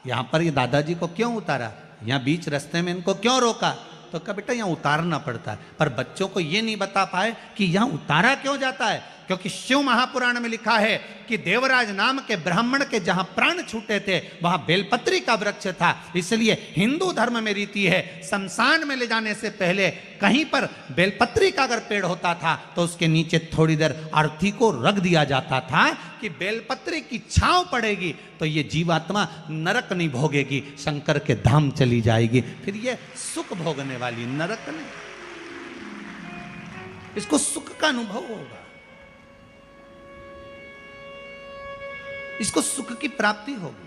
यहाँ पर ये दादाजी को क्यों उतारा, यहाँ बीच रास्ते में इनको क्यों रोका? तो कहा बेटा यहाँ उतारना पड़ता है। पर बच्चों को ये नहीं बता पाए कि यहाँ उतारा क्यों जाता है, क्योंकि शिव महापुराण में लिखा है कि देवराज नाम के ब्राह्मण के जहां प्राण छूटे थे वहां बेलपत्री का वृक्ष था, इसलिए हिंदू धर्म में रीति है, शमशान में ले जाने से पहले कहीं पर बेलपत्री का अगर पेड़ होता था तो उसके नीचे थोड़ी देर अर्थी को रख दिया जाता था कि बेलपत्री की छांव पड़ेगी तो ये जीवात्मा नरक नहीं भोगेगी, शंकर के धाम चली जाएगी, फिर ये सुख भोगने वाली, नरक नहीं, इसको सुख का अनुभव होगा, इसको सुख की प्राप्ति होगी।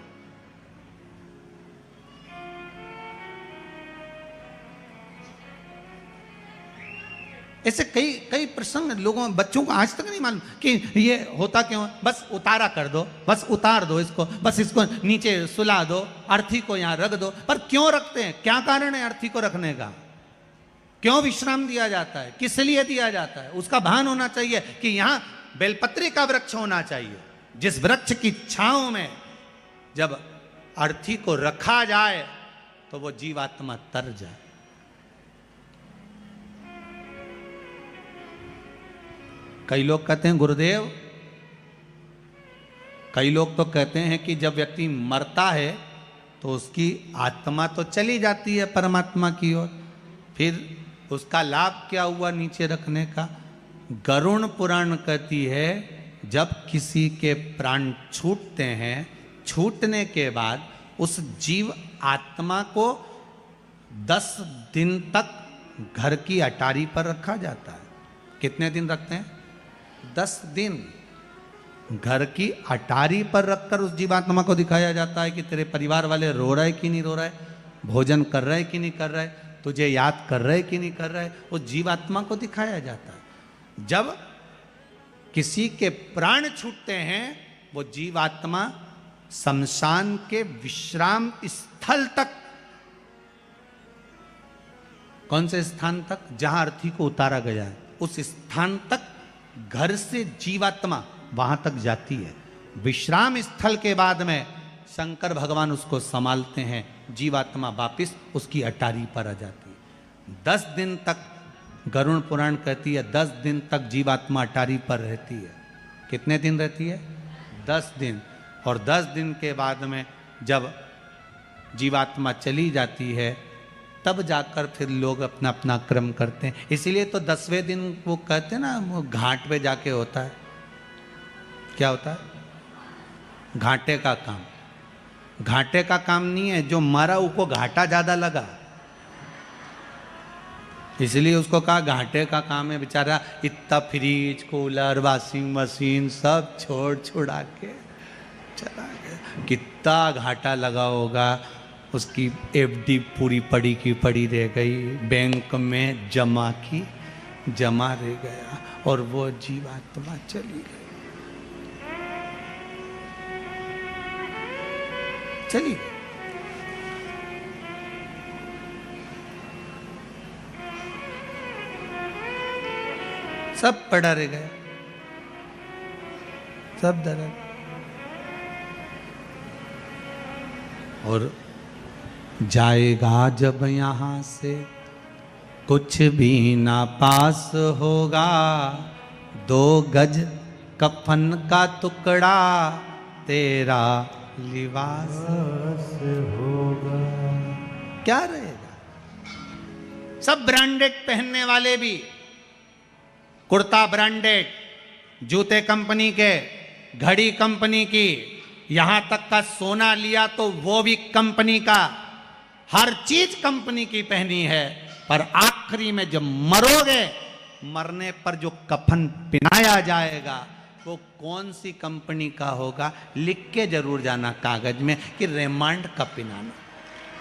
ऐसे कई कई प्रसंग लोगों, बच्चों को आज तक नहीं मालूम कि ये होता क्यों है। बस उतारा कर दो, बस उतार दो इसको, बस इसको नीचे सुला दो, अर्थी को यहां रख दो। पर क्यों रखते हैं, क्या कारण है अर्थी को रखने का, क्यों विश्राम दिया जाता है, किस लिए दिया जाता है? उसका भान होना चाहिए कि यहां बेलपत्री का वृक्ष होना चाहिए, जिस वृक्ष की छांव में जब अर्थी को रखा जाए तो वो जीवात्मा तर जाए। कई लोग कहते हैं गुरुदेव, कई लोग तो कहते हैं कि जब व्यक्ति मरता है तो उसकी आत्मा तो चली जाती है परमात्मा की ओर, फिर उसका लाभ क्या हुआ नीचे रखने का? गरुड़ पुराण कहती है जब किसी के प्राण छूटते हैं, छूटने के बाद उस जीव आत्मा को 10 दिन तक घर की अटारी पर रखा जाता है। कितने दिन रखते हैं? 10 दिन घर की अटारी पर रखकर उस जीवात्मा को दिखाया जाता है कि तेरे परिवार वाले रो रहे कि नहीं रो रहे, भोजन कर रहे कि नहीं कर रहे, तुझे याद कर रहे कि नहीं कर रहे, उस जीवात्मा को दिखाया जाता है। जब किसी के प्राण छूटते हैं वो जीवात्मा शमशान के विश्राम स्थल तक, कौन से स्थान तक? जहां अर्थी को उतारा गया है उस स्थान तक घर से जीवात्मा वहां तक जाती है। विश्राम स्थल के बाद में शंकर भगवान उसको संभालते हैं, जीवात्मा वापिस उसकी अटारी पर आ जाती है। 10 दिन तक गरुड़ पुराण कहती है 10 दिन तक जीवात्मा अटारी पर रहती है। कितने दिन रहती है? 10 दिन। और 10 दिन के बाद में जब जीवात्मा चली जाती है तब जाकर फिर लोग अपना अपना क्रम करते हैं। इसीलिए तो 10वें दिन वो कहते हैं ना, वो घाट पे जाके होता है, क्या होता है? घाटे का काम। घाटे का काम नहीं है, जो मरा उसको घाटा ज्यादा लगा, इसलिए उसको कहा घाटे का काम है। बेचारा इतना फ्रिज, कूलर, वॉशिंग मशीन सब छोड़ छुड़ा के चला गया, कितना घाटा लगा होगा। उसकी एफडी पूरी पड़ी की पड़ी रह गई, बैंक में जमा की जमा रह गया, और वो जीवात्मा चली गई। चली। सब पर डर गए, सब डर गए। और जाएगा जब यहां से कुछ भी ना पास होगा, 2 गज कफन का टुकड़ा तेरा लिबास होगा। क्या रहेगा? सब ब्रांडेड पहनने वाले भी, कुर्ता ब्रांडेड, जूते कंपनी के, घड़ी कंपनी की, यहां तक का सोना लिया तो वो भी कंपनी का, हर चीज कंपनी की पहनी है। पर आखिरी में जब मरोगे, मरने पर जो कफन पहनाया जाएगा वो कौन सी कंपनी का होगा, लिख के जरूर जाना कागज में कि रेमांड का पहनाना,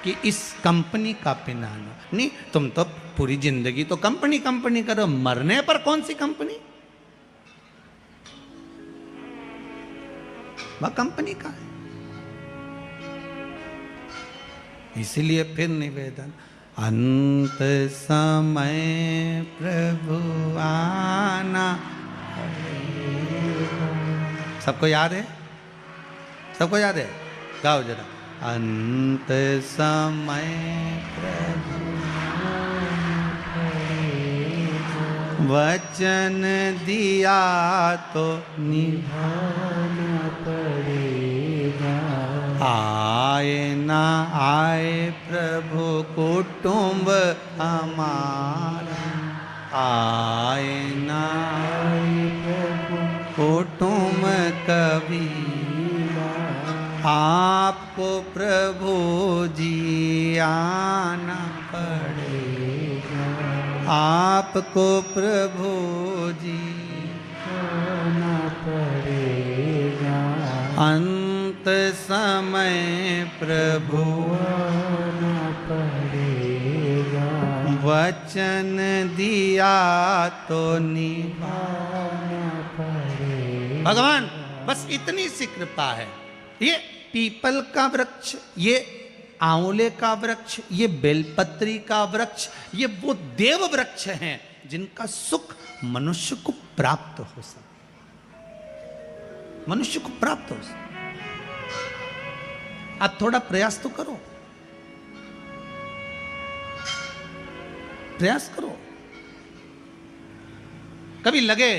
कि इस कंपनी का पहनाना। नहीं, तुम तो पूरी जिंदगी तो कंपनी कंपनी करो, मरने पर कौन सी कंपनी? वह कंपनी का है। इसीलिए फिर निवेदन, अंत समय प्रभु आना। सबको याद है? सबको याद है? गाओ जरा। अंत समय प्रभु वचन दिया तो निभाना पड़ेगा। आए ना आए प्रभु कुटुंब हमारा, आए ना आए प्रभु कुटुंब कबीरा, आपको प्रभु जी आना पड़ेगा, आपको प्रभु जी आना पड़ेगा। अंत समय प्रभु आना पड़ेगा, वचन दिया तो निभाना पड़ेगा। भगवान बस इतनी सी कृपा है। ये पीपल का वृक्ष, ये आंवले का वृक्ष, ये बेलपत्री का वृक्ष, ये वो देव वृक्ष हैं जिनका सुख मनुष्य को प्राप्त हो सके, मनुष्य को प्राप्त हो सके। आप थोड़ा प्रयास तो करो, प्रयास करो। कभी लगे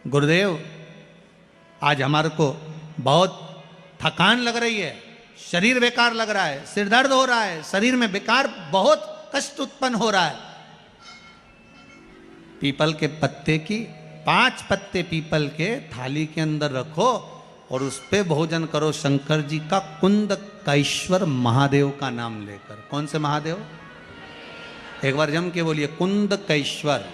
गुरुदेव आज हमारे को बहुत थकान लग रही है, शरीर बेकार लग रहा है, सिर दर्द हो रहा है, शरीर में बेकार बहुत कष्ट उत्पन्न हो रहा है। पीपल के पत्ते की 5 पत्ते पीपल के थाली के अंदर रखो और उस पे भोजन करो, शंकर जी का कुंद कैश्वर महादेव का नाम लेकर। कौन से महादेव? एक बार जम के बोलिए, कुंद कैश्वर।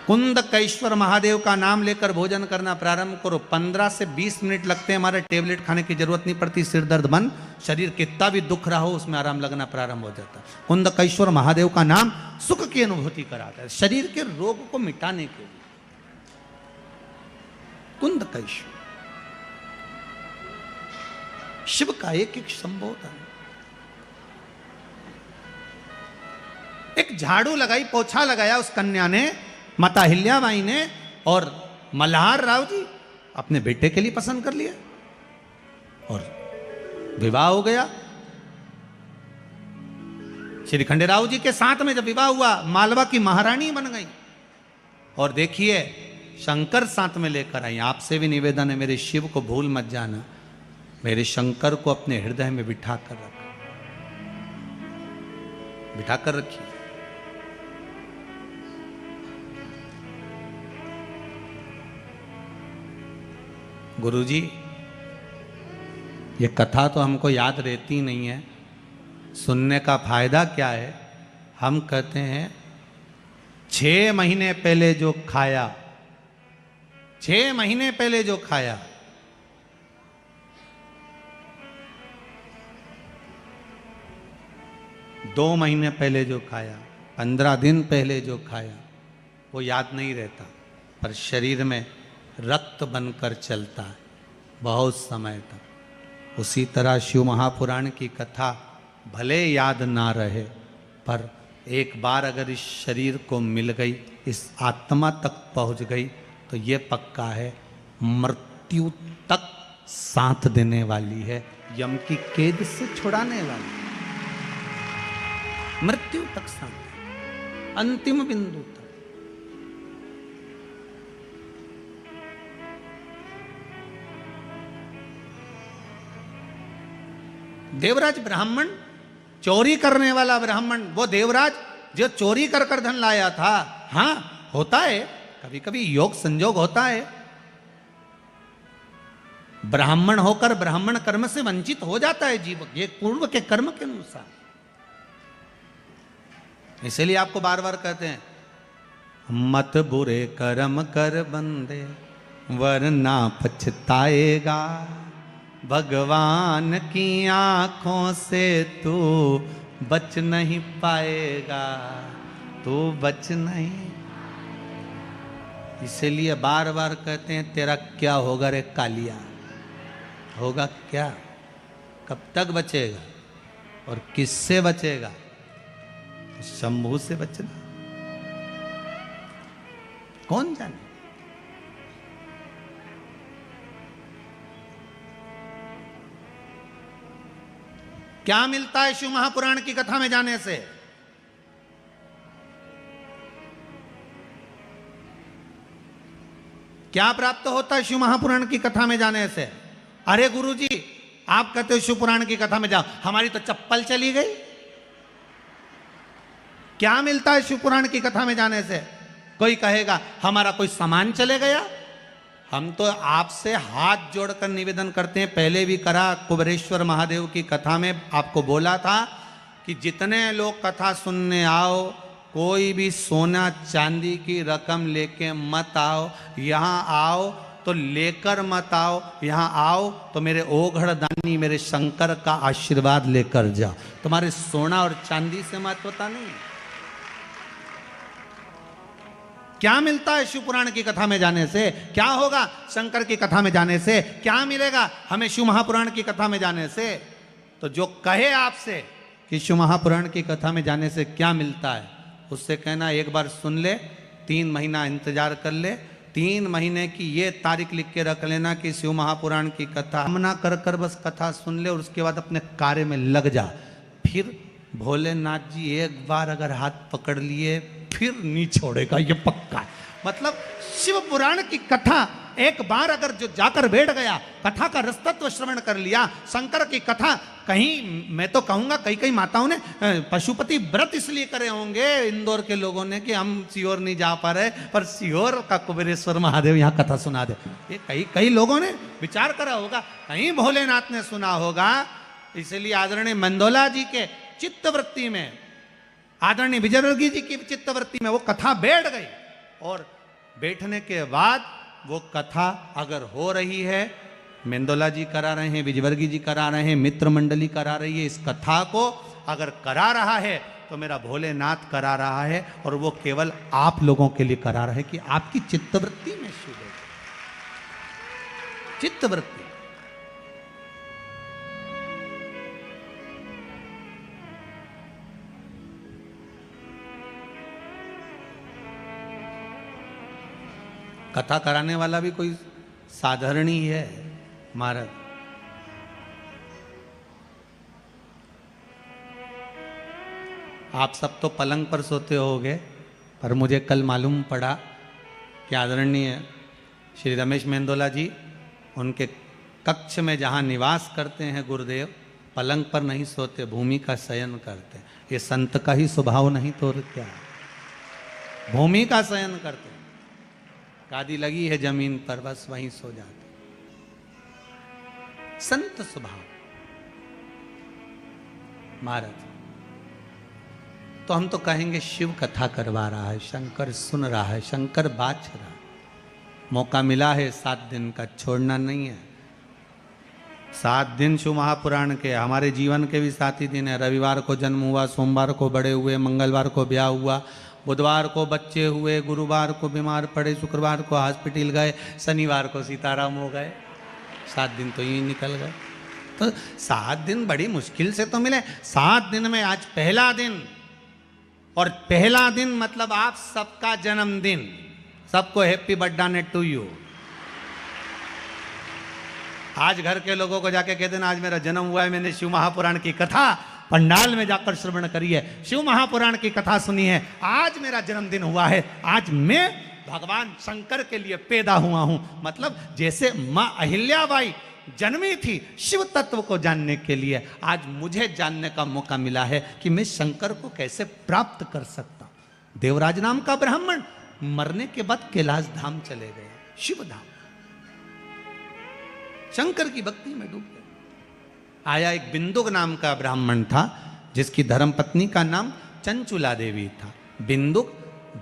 कुंद कैश्वर महादेव का नाम लेकर भोजन करना प्रारंभ करो। 15 से 20 मिनट लगते हैं, हमारे टेबलेट खाने की जरूरत नहीं पड़ती। सिर दर्द बंद, शरीर कितना भी दुख रहा हो उसमें आराम लगना प्रारंभ हो जाता है। कुंद कैश्वर महादेव का नाम सुख की अनुभूति कराता है, शरीर के रोग को मिटाने के लिए। कुंद कैश्वर शिव का एक एक संबोधन। एक झाड़ू लगाई, पोछा लगाया उस कन्या ने, माता हिल्याबाई ने, और मल्हार राव जी अपने बेटे के लिए पसंद कर लिया और विवाह हो गया। श्री खंडेराव जी के साथ में जब विवाह हुआ, मालवा की महारानी बन गई। और देखिए शंकर साथ में लेकर आई। आपसे भी निवेदन है, मेरे शिव को भूल मत जाना, मेरे शंकर को अपने हृदय में बिठा कर रखा, बिठा कर रखिए। गुरुजी ये कथा तो हमको याद रहती नहीं है, सुनने का फायदा क्या है? हम कहते हैं 6 महीने पहले जो खाया, 6 महीने पहले जो खाया, दो महीने पहले जो खाया, 15 दिन पहले जो खाया, वो याद नहीं रहता, पर शरीर में रक्त बनकर चलता है बहुत समय तक। उसी तरह शिव महापुराण की कथा भले याद ना रहे, पर एक बार अगर इस शरीर को मिल गई, इस आत्मा तक पहुंच गई, तो ये पक्का है मृत्यु तक साथ देने वाली है, यम की कैद से छुड़ाने वाली, मृत्यु तक साथ, अंतिम बिंदु तक। देवराज ब्राह्मण, चोरी करने वाला ब्राह्मण, वो देवराज जो चोरी कर कर धन लाया था। हाँ, होता है, कभी कभी योग संजोग होता है, ब्राह्मण होकर ब्राह्मण कर्म से वंचित हो जाता है जीव, ये पूर्व के कर्म के अनुसार। इसलिए आपको बार बार कहते हैं, मत बुरे कर्म कर बंदे वरना पछताएगा, भगवान की आंखों से तू बच नहीं पाएगा, तू बच नहीं। इसीलिए बार बार कहते हैं, तेरा क्या होगा रे कालिया, होगा क्या, कब तक बचेगा और किससे बचेगा? शंभू से बचना, कौन जाने। क्या मिलता है शिव महापुराण की कथा में जाने से? क्या प्राप्त होता है शिव महापुराण की कथा में जाने से? अरे गुरुजी, आप कहते हो शिव पुराण की कथा में जाओ, हमारी तो चप्पल चली गई। क्या मिलता है शिव पुराण की कथा में जाने से? कोई कहेगा हमारा कोई सामान चले गया। हम तो आपसे हाथ जोड़कर निवेदन करते हैं, पहले भी करा, कुबेरेश्वर महादेव की कथा में आपको बोला था कि जितने लोग कथा सुनने आओ, कोई भी सोना चांदी की रकम लेके मत आओ, यहाँ आओ तो लेकर मत आओ, यहाँ आओ तो मेरे ओघड़ दानी मेरे शंकर का आशीर्वाद लेकर जाओ। तुम्हारे सोना और चांदी से महत्वता नहीं। क्या मिलता है शिव पुराण की कथा में जाने से? क्या होगा शंकर की कथा में जाने से? क्या मिलेगा हमें शिव महापुराण की कथा में जाने से? तो जो कहे आपसे कि शिव महापुराण की कथा में जाने से क्या मिलता है, उससे कहना एक बार सुन ले, 3 महीना इंतजार कर ले, 3 महीने की ये तारीख लिख के रख लेना कि शिव महापुराण की कथा कामना कर कर बस कथा सुन ले और उसके बाद अपने कार्य में लग जा। फिर भोलेनाथ जी एक बार अगर हाथ पकड़ लिए फिर नहीं छोड़ेगा, ये पक्का है। मतलब शिव पुराण की कथा एक बार अगर जो जाकर बैठ गया, कथा का रसतत्व श्रवण कर लिया, शंकर की कथा, कहीं मैं तो कहूंगा कई कई माताओं ने पशुपति व्रत इसलिए करे होंगे इंदौर के लोगों ने कि हम सीहोर नहीं जा पा रहे, पर सीहोर का कुबेरेश्वर महादेव यहाँ कथा सुना दे। ये कई कई लोगों ने विचार करा होगा, कहीं भोलेनाथ ने सुना होगा। इसलिए आदरणीय मंदोला जी के चित्तवृत्ति में, आदरणीय विजयवर्गीय जी की चित्तवृत्ति में वो कथा बैठ गई, और बैठने के बाद वो कथा अगर हो रही है, मेंदोला जी करा रहे हैं, विजयवर्गीय जी करा रहे हैं, मित्र मंडली करा रही है, इस कथा को अगर करा रहा है तो मेरा भोलेनाथ करा रहा है, और वो केवल आप लोगों के लिए करा रहा है कि आपकी चित्तवृत्ति में शिव है। चित्तवृत्ति कथा कराने वाला भी कोई साधारण ही है महाराज। आप सब तो पलंग पर सोते होगे, पर मुझे कल मालूम पड़ा कि आदरणीय श्री रमेश मेंदोला जी, उनके कक्ष में जहाँ निवास करते हैं गुरुदेव, पलंग पर नहीं सोते, भूमि का शयन करते हैं। ये संत का ही स्वभाव नहीं तो क्या, भूमि का शयन करते हैं। गादी लगी है जमीन पर, बस वहीं सो जाते, संत स्वभाव महाराज। तो हम तो कहेंगे शिव कथा करवा रहा है, शंकर सुन रहा है, शंकर बाच रहा है। मौका मिला है 7 दिन का, छोड़ना नहीं है। 7 दिन शिव महापुराण के, हमारे जीवन के भी 7 ही दिन है। रविवार को जन्म हुआ, सोमवार को बड़े हुए, मंगलवार को ब्याह हुआ, बुधवार को बच्चे हुए, गुरुवार को बीमार पड़े, शुक्रवार को हॉस्पिटल गए, शनिवार को सीताराम हो गए। 7 दिन तो यूं निकल गए। तो 7 दिन बड़ी मुश्किल से तो मिले, 7 दिन में आज पहला दिन, और पहला दिन मतलब आप सबका जन्मदिन। सबको हैप्पी बर्थडे टू यू। आज घर के लोगों को जाके कह देना आज मेरा जन्म हुआ है, मैंने शिव महापुराण की कथा पंडाल में जाकर श्रवण करी है, शिव महापुराण की कथा सुनी है, आज मेरा जन्मदिन हुआ है, आज मैं भगवान शंकर के लिए पैदा हुआ हूं। मतलब जैसे मां अहिल्याबाई जन्मी थी शिव तत्व को जानने के लिए, आज मुझे जानने का मौका मिला है कि मैं शंकर को कैसे प्राप्त कर सकता हूं। देवराज नाम का ब्राह्मण मरने के बाद कैलाश धाम चले गए, शिव धाम, शंकर की भक्ति में डूब गए। आया एक बिंदुक नाम का ब्राह्मण था जिसकी धर्मपत्नी का नाम चंचुला देवी था। बिंदुक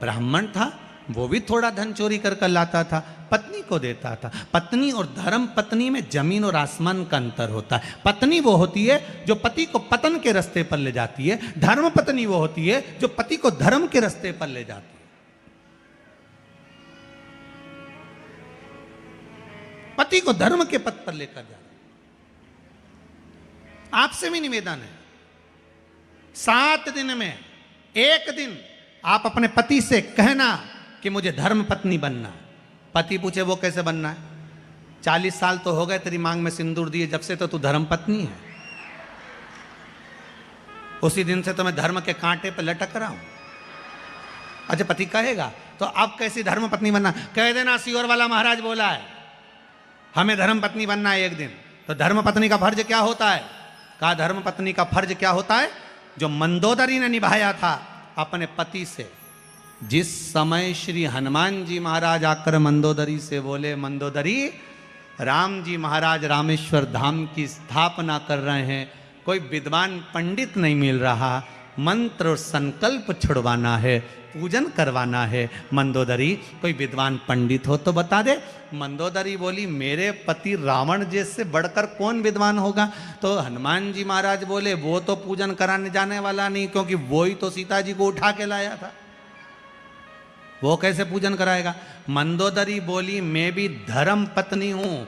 ब्राह्मण था, वो भी थोड़ा धन चोरी कर लाता था, पत्नी को देता था। पत्नी और धर्म पत्नी में जमीन और आसमान का अंतर होता है। पत्नी वो होती है जो पति को पतन के रास्ते पर ले जाती है, धर्म पत्नी वो होती है जो पति को धर्म के रास्ते पर ले जाती है। पति को धर्म के पथ पर लेकर जा रहे। आपसे भी निवेदन है, 7 दिन में 1 दिन आप अपने पति से कहना कि मुझे धर्म पत्नी बनना है। पति पूछे वो कैसे बनना है? 40 साल तो हो गए तेरी मांग में सिंदूर दिए जब से, तो तू धर्म पत्नी है। उसी दिन से तो मैं धर्म के कांटे पर लटक रहा हूं। अच्छा पति कहेगा तो अब कैसी धर्म पत्नी बनना? कह देना सीहोर वाला महाराज बोला है हमें धर्म पत्नी बनना है 1 दिन। तो धर्म पत्नी का फर्ज क्या होता है? कहा धर्म पत्नी का फर्ज क्या होता है? जो मंदोदरी ने निभाया था अपने पति से। जिस समय श्री हनुमान जी महाराज आकर मंदोदरी से बोले, मंदोदरी राम जी महाराज रामेश्वर धाम की स्थापना कर रहे हैं, कोई विद्वान पंडित नहीं मिल रहा, मंत्र और संकल्प छुड़वाना है, पूजन करवाना है। मंदोदरी कोई विद्वान पंडित हो तो बता दे। मंदोदरी बोली मेरे पति रावण जैसे बढ़कर कौन विद्वान होगा? तो हनुमान जी महाराज बोले वो तो पूजन कराने जाने वाला नहीं, क्योंकि वो ही तो सीता जी को उठा के लाया था, वो कैसे पूजन कराएगा? मंदोदरी बोली मैं भी धर्म पत्नी हूं,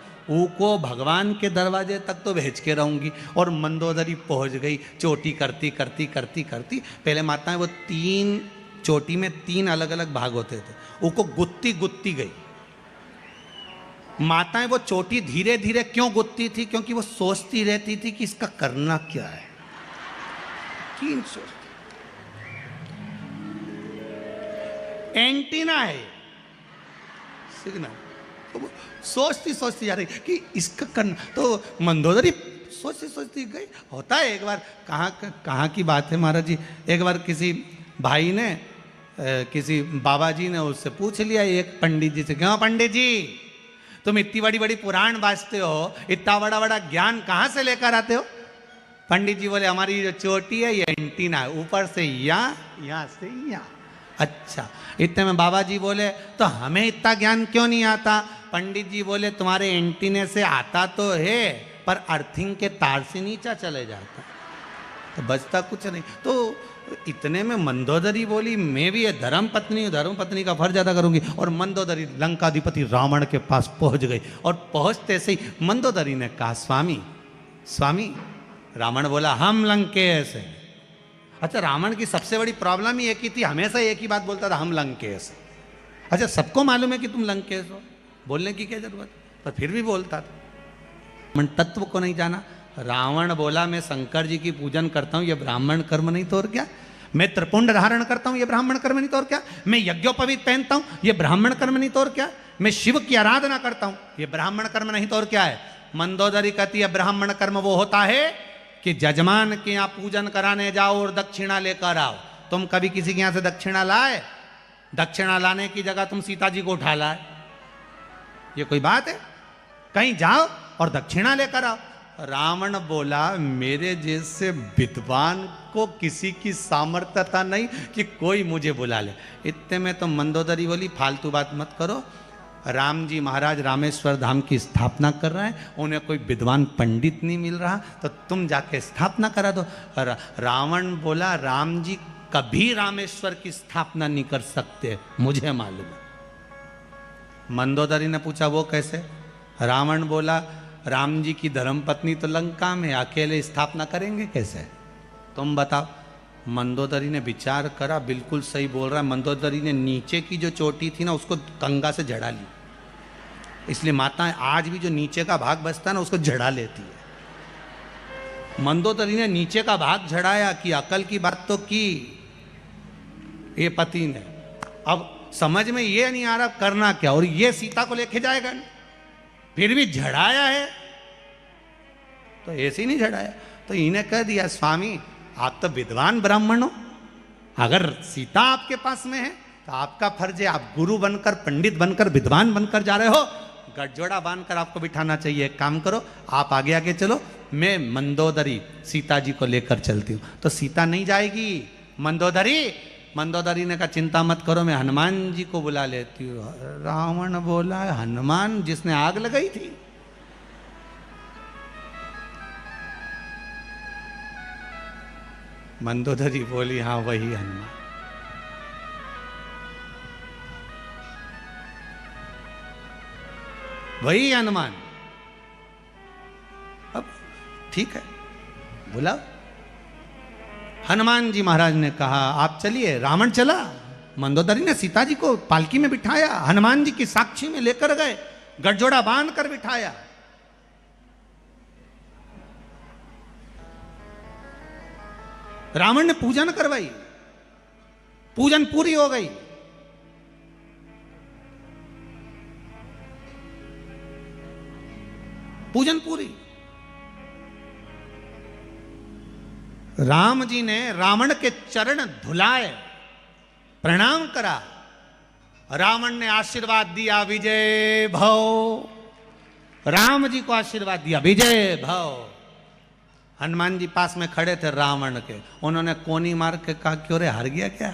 को भगवान के दरवाजे तक तो भेज के रहूंगी। और मंदोदरी पहुंच गई। चोटी करती करती करती करती, पहले माताएं वो 3 चोटी में 3 अलग अलग भाग होते थे, उसको गुत्ती गुत्ती गई। माताएं वो चोटी धीरे धीरे क्यों गुत्ती थी? क्योंकि वो सोचती रहती थी कि इसका करना क्या है। 3 सोचती, एंटीना है सिग्नल, तो सोचती सोचती जा रही कि इसका करना। तो मंदोदरी सोचती सोचती गई। होता है एक बार, कहाँ की बात है महाराज जी, एक बार किसी भाई ने किसी बाबा जी ने उससे पूछ लिया एक पंडित जी से, क्यों पंडित जी तुम इतनी बड़ी बड़ी पुराण बाजते हो, इतना बड़ा बड़ा ज्ञान कहाँ से लेकर आते हो? पंडित जी बोले हमारी जो चोटी है ये एंटीना है, ऊपर से यहाँ से यहाँ। अच्छा, इतने में बाबा जी बोले तो हमें इतना ज्ञान क्यों नहीं आता? पंडित जी बोले तुम्हारे एंटीने से आता तो है, पर अर्थिंग के तार से नीचा चले जाता, तो बचता कुछ नहीं। तो इतने में मंदोदरी बोली मैं भी ये धर्म पत्नी हूँ, धर्म पत्नी का फर्ज अदा करूंगी। और मंदोदरी लंकाधिपति रावण के पास पहुंच गई। और पहुंचते से ही मंदोदरी ने कहा स्वामी स्वामी। रावण बोला हम लंकेश हैं। अच्छा, रावण की सबसे बड़ी प्रॉब्लम ही एक ही थी, हमेशा एक ही बात बोलता था, हम लंकेश हैं। अच्छा, सबको मालूम है कि तुम लंकेश हो, बोलने की क्या जरूरत, पर फिर भी बोलता था। मन तत्व को नहीं जाना। रावण बोला मैं शंकर जी की पूजन करता हूं, ये ब्राह्मण कर्म नहीं तो और क्या? मैं त्रिपुंड धारण करता हूं, ये ब्राह्मण कर्म नहीं तो और क्या? मैं यज्ञोपवीत पहनता हूं, ये ब्राह्मण कर्म नहीं तो और क्या? मैं शिव की आराधना करता हूं, ये ब्राह्मण कर्म नहीं तो और क्या है? मंदोदरी कहती है ब्राह्मण कर्म वो होता है कि जजमान के यहाँ पूजन कराने जाओ और दक्षिणा लेकर आओ। तुम कभी किसी के यहाँ से दक्षिणा लाए? दक्षिणा लाने की जगह तुम सीता जी को उठा लाए, ये कोई बात है? कहीं जाओ और दक्षिणा लेकर आओ। रावण बोला मेरे जैसे विद्वान को किसी की सामर्थ्यता नहीं कि कोई मुझे बुला ले। इतने में तो मंदोदरी बोली फालतू बात मत करो, राम जी महाराज रामेश्वर धाम की स्थापना कर रहे हैं, उन्हें कोई विद्वान पंडित नहीं मिल रहा, तो तुम जाके स्थापना करा दो। रावण बोला राम जी कभी रामेश्वर की स्थापना नहीं कर सकते, मुझे मालूम है। मंदोदरी ने पूछा वो कैसे? रावण बोला राम जी की धर्मपत्नी तो लंका में, अकेले स्थापना करेंगे कैसे? तुम बताओ। मंदोदरी ने विचार करा, बिल्कुल सही बोल रहा है। मंदोदरी ने नीचे की जो चोटी थी ना उसको कंगा से झड़ा ली। इसलिए माताएं आज भी जो नीचे का भाग बचता है ना उसको झड़ा लेती है। मंदोदरी ने नीचे का भाग झड़ाया कि अकल की बात तो की ये पति ने, अब समझ में ये नहीं आ रहा करना क्या, और ये सीता को लेके जाएगा नहीं, फिर भी झड़ाया है। तो ऐसे ही नहीं झड़ाया, तो इन्हें कह दिया स्वामी आप तो विद्वान ब्राह्मण हो, अगर सीता आपके पास में है तो आपका फर्ज है, आप गुरु बनकर पंडित बनकर विद्वान बनकर जा रहे हो, गठजोड़ा बांधकर आपको बिठाना चाहिए। एक काम करो आप आगे आगे चलो, मैं मंदोदरी सीता जी को लेकर चलती हूँ। तो सीता नहीं जाएगी। मंदोदरी ने कहा चिंता मत करो, मैं हनुमान जी को बुला लेती हूँ। रावण बोला हनुमान जिसने आग लगाई थी? मंदोदरी बोली हाँ वही हनुमान। वही हनुमान। अब ठीक है बुलाओ। हनुमान जी महाराज ने कहा आप चलिए। रावण चला, मंदोदरी ने सीता जी को पालकी में बिठाया, हनुमान जी की साक्षी में लेकर गए, गठजोड़ा बांध कर बिठाया। रावण ने पूजन करवाई, पूजन पूरी हो गई। पूजन पूरी। राम जी ने रावण के चरण धुलाए, प्रणाम करा। रावण ने आशीर्वाद दिया विजय भव। राम जी को आशीर्वाद दिया विजय भव। हनुमान जी पास में खड़े थे रावण के, उन्होंने कोनी मार के कहा क्यों रे हार गया क्या?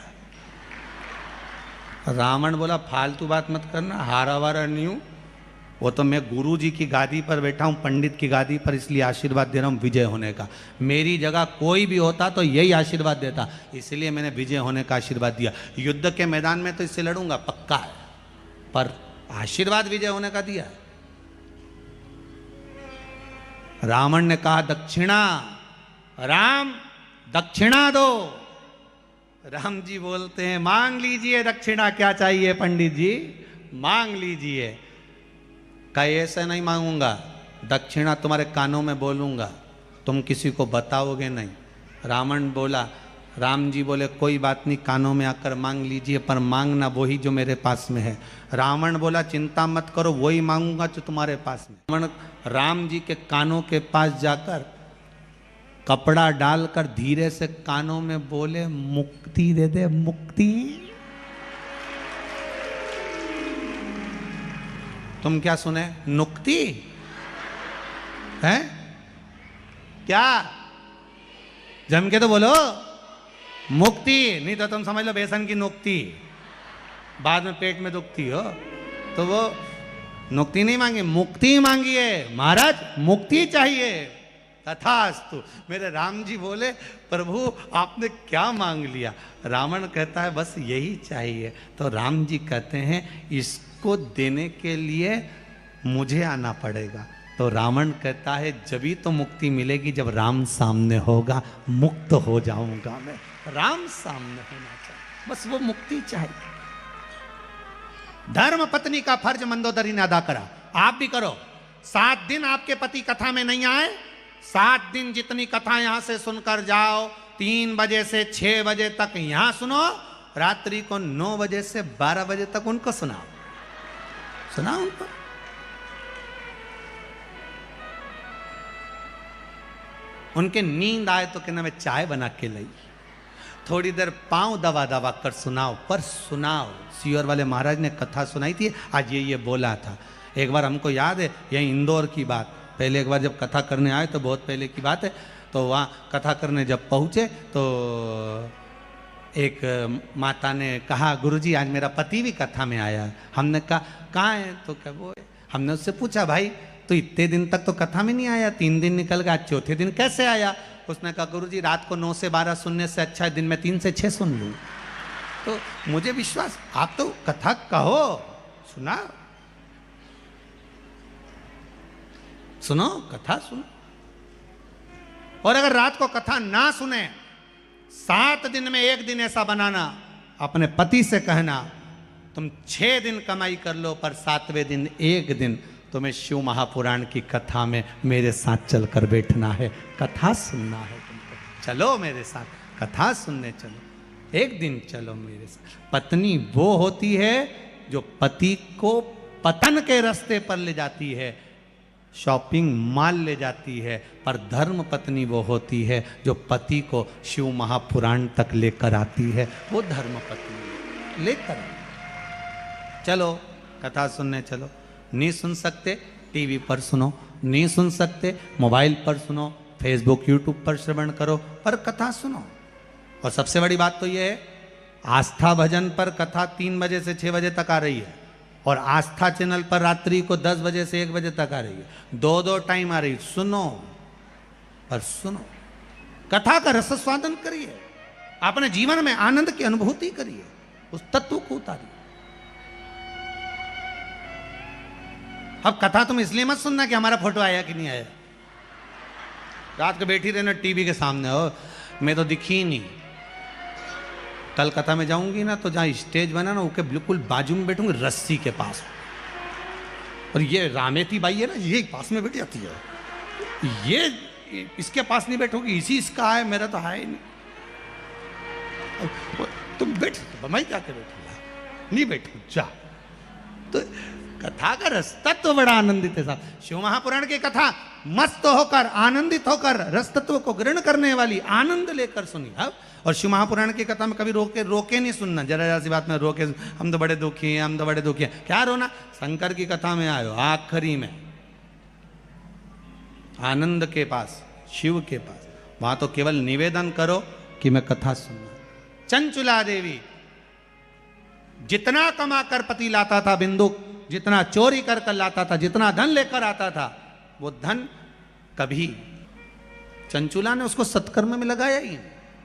रावण बोला फालतू बात मत करना, हारा वारा नहीं हूं, वो तो मैं गुरु जी की गादी पर बैठा हूं, पंडित की गादी पर, इसलिए आशीर्वाद दे रहा हूं विजय होने का। मेरी जगह कोई भी होता तो यही आशीर्वाद देता, इसलिए मैंने विजय होने का आशीर्वाद दिया। युद्ध के मैदान में तो इससे लड़ूंगा पक्का है, पर आशीर्वाद विजय होने का दिया। रावण ने कहा दक्षिणा, राम दक्षिणा दो। राम जी बोलते हैं मांग लीजिए दक्षिणा, क्या चाहिए पंडित जी मांग लीजिए। कहीं ऐसे नहीं मांगूंगा, दक्षिणा तुम्हारे कानों में बोलूंगा, तुम किसी को बताओगे नहीं। रावण बोला, राम जी बोले कोई बात नहीं, कानों में आकर मांग लीजिए, पर मांगना वही जो मेरे पास में है। रावण बोला चिंता मत करो, वही मांगूंगा जो तुम्हारे पास में। रावण राम जी के कानों के पास जाकर कपड़ा डालकर धीरे से कानों में बोले मुक्ति दे दे, मुक्ति। तुम क्या सुने? नुक्ति है क्या? जम के तो बोलो मुक्ति, नहीं तो तुम समझ लो बेसन की नुक्ति, बाद में पेट में दुखती हो। तो वो नुक्ति नहीं मांगी, मुक्ति मांगी है। महाराज मुक्ति चाहिए। तथास्तु। मेरे राम जी बोले प्रभु आपने क्या मांग लिया? रावण कहता है बस यही चाहिए। तो राम जी कहते हैं इसको देने के लिए मुझे आना पड़ेगा। तो रावण कहता है जभी तो मुक्ति मिलेगी जब राम सामने होगा, मुक्त हो जाऊंगा मैं। राम सामने होना चाहिए, बस वो मुक्ति चाहिए। धर्म पत्नी का फर्ज मंदोदरी ने अदा करा, आप भी करो। 7 दिन आपके पति कथा में नहीं आए, 7 दिन जितनी कथा यहां से सुनकर जाओ, 3 बजे से 6 बजे तक यहां सुनो, रात्रि को 9 बजे से 12 बजे तक उनको सुनाओ, सुनाओ उनको। उनके नींद आए तो कहना मैं चाय बना के लाई, थोड़ी देर पांव दबा दबा कर सुनाओ, पर सुनाओ। सीहोर वाले महाराज ने कथा सुनाई थी, आज ये बोला था। एक बार हमको याद है, यही इंदौर की बात, पहले एक बार जब कथा करने आए तो बहुत पहले की बात है, तो वहाँ कथा करने जब पहुँचे तो एक माता ने कहा गुरुजी आज मेरा पति भी कथा में आया। हमने कहा कहाँ है? तो क्या वो है। हमने उससे पूछा भाई तो इतने दिन तक तो कथा में नहीं आया, 3 दिन निकल गया, चौथे दिन कैसे आया? उसने कहा गुरुजी रात को 9 से 12 सुनने से अच्छा है दिन में 3 से 6 सुन लूँ। तो मुझे विश्वास, आप तो कथा कहो, सुना। सुनो, कथा सुनो। और अगर रात को कथा ना सुने, 7 दिन में 1 दिन ऐसा बनाना, अपने पति से कहना तुम 6 दिन कमाई कर लो, पर 7वें दिन 1 दिन तुम्हें शिव महापुराण की कथा में मेरे साथ चलकर बैठना है, कथा सुनना है तुमको। चलो मेरे साथ कथा सुनने चलो, 1 दिन चलो मेरे साथ। पत्नी वो होती है जो पति को पतन के रास्ते पर ले जाती है, शॉपिंग मॉल ले जाती है, पर धर्म पत्नी वो होती है जो पति को शिव महापुराण तक लेकर आती है। वो धर्म पत्नी लेकर चलो, कथा सुनने चलो। नहीं सुन सकते टीवी पर सुनो, नहीं सुन सकते मोबाइल पर सुनो, फेसबुक यूट्यूब पर श्रवण करो, पर कथा सुनो। और सबसे बड़ी बात तो ये है, आस्था भजन पर कथा 3 बजे से 6 बजे तक आ रही है, और आस्था चैनल पर रात्रि को 10 बजे से 1 बजे तक आ रही है। 2 टाइम आ रही है। सुनो, पर सुनो, कथा का रसस्वादन करिए, अपने जीवन में आनंद की अनुभूति करिए, उस तत्व को उतारिए। अब कथा तुम इसलिए मत सुनना कि हमारा फोटो आया कि नहीं आया। रात को बैठी रहना टीवी के सामने, हो मैं तो दिखी ही नहीं। कल कथा में जाऊंगी ना, तो जहां स्टेज बना ना, उसके बिल्कुल बाजू में बैठूंगी, रस्सी के पास। और ये रामेती बाई है ना, ये पास में बैठ जाती है, ये इसके पास नहीं बैठोगी, इसी इसका है, मेरा तो है ही नहीं। तुम बैठ, मैं जाके बैठूंगा, नहीं बैठू जा। तो कथा का रस तत्व बड़ा आनंदित है साहब। शिव महापुराण की कथा मस्त होकर, आनंदित होकर, रस तत्व को ग्रहण करने वाली, आनंद लेकर सुनी। अब और शिव महापुराण की कथा में कभी रोके नहीं सुनना। जरा सी बात में रोके, हम तो बड़े दुखी हैं, हम तो बड़े दुखी हैं, क्या रोना। शंकर की कथा में आयो, आखिरी में आनंद के पास, शिव के पास, वहां तो केवल निवेदन करो कि मैं कथा सुनना। चंचुला देवी जितना कमा कर पति लाता था, बिंदुक जितना चोरी कर लाता था, जितना धन लेकर आता था, वो धन कभी चंचुला ने उसको सत्कर्म में लगाया ही।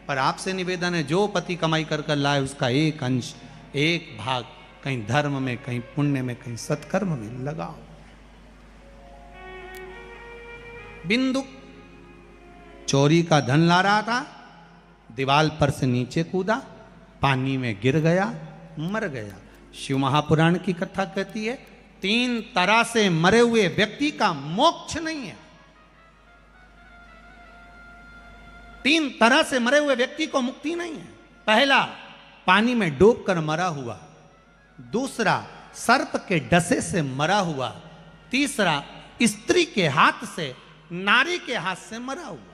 पर आपसे निवेदन है, जो पति कमाई कर लाए उसका एक अंश, एक भाग कहीं धर्म में, कहीं पुण्य में, कहीं सत्कर्म में लगाओ। बिंदु चोरी का धन ला रहा था, दीवाल पर से नीचे कूदा, पानी में गिर गया, मर गया। शिव महापुराण की कथा कहती है 3 तरह से मरे हुए व्यक्ति का मोक्ष नहीं है। 3 तरह से मरे हुए व्यक्ति को मुक्ति नहीं है। पहला, पानी में डूबकर मरा हुआ। दूसरा, सर्प के डसे से मरा हुआ। तीसरा, स्त्री के हाथ से, नारी के हाथ से मरा हुआ।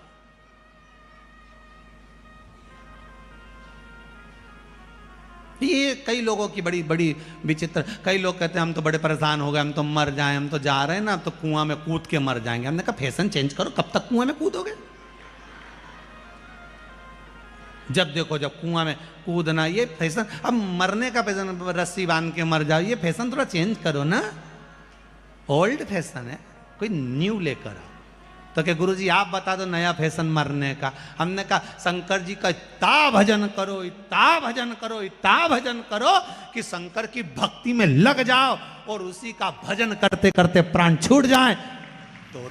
ये कई लोगों की बड़ी बड़ी विचित्र, कई लोग कहते हैं हम तो बड़े परेशान हो गए, हम तो मर जाएं, हम तो जा रहे हैं ना, अब तो कुआं में कूद के मर जाएंगे। हमने कहा फैशन चेंज करो, कब तक कुआं में कूदोगे? जब देखो जब कुआं में कूदना, ये फैशन। अब मरने का फैशन, रस्सी बांध के मर जाओ, ये फैशन थोड़ा चेंज करो ना। ओल्ड फैशन है, कोई न्यू लेकर आओ। तो क्या गुरुजी आप बता दो नया फैशन मरने का। हमने कहा शंकर जी का इतना भजन करो, इतना भजन करो, इतना भजन करो कि शंकर की भक्ति में लग जाओ और उसी का भजन करते करते प्राण छूट जाए,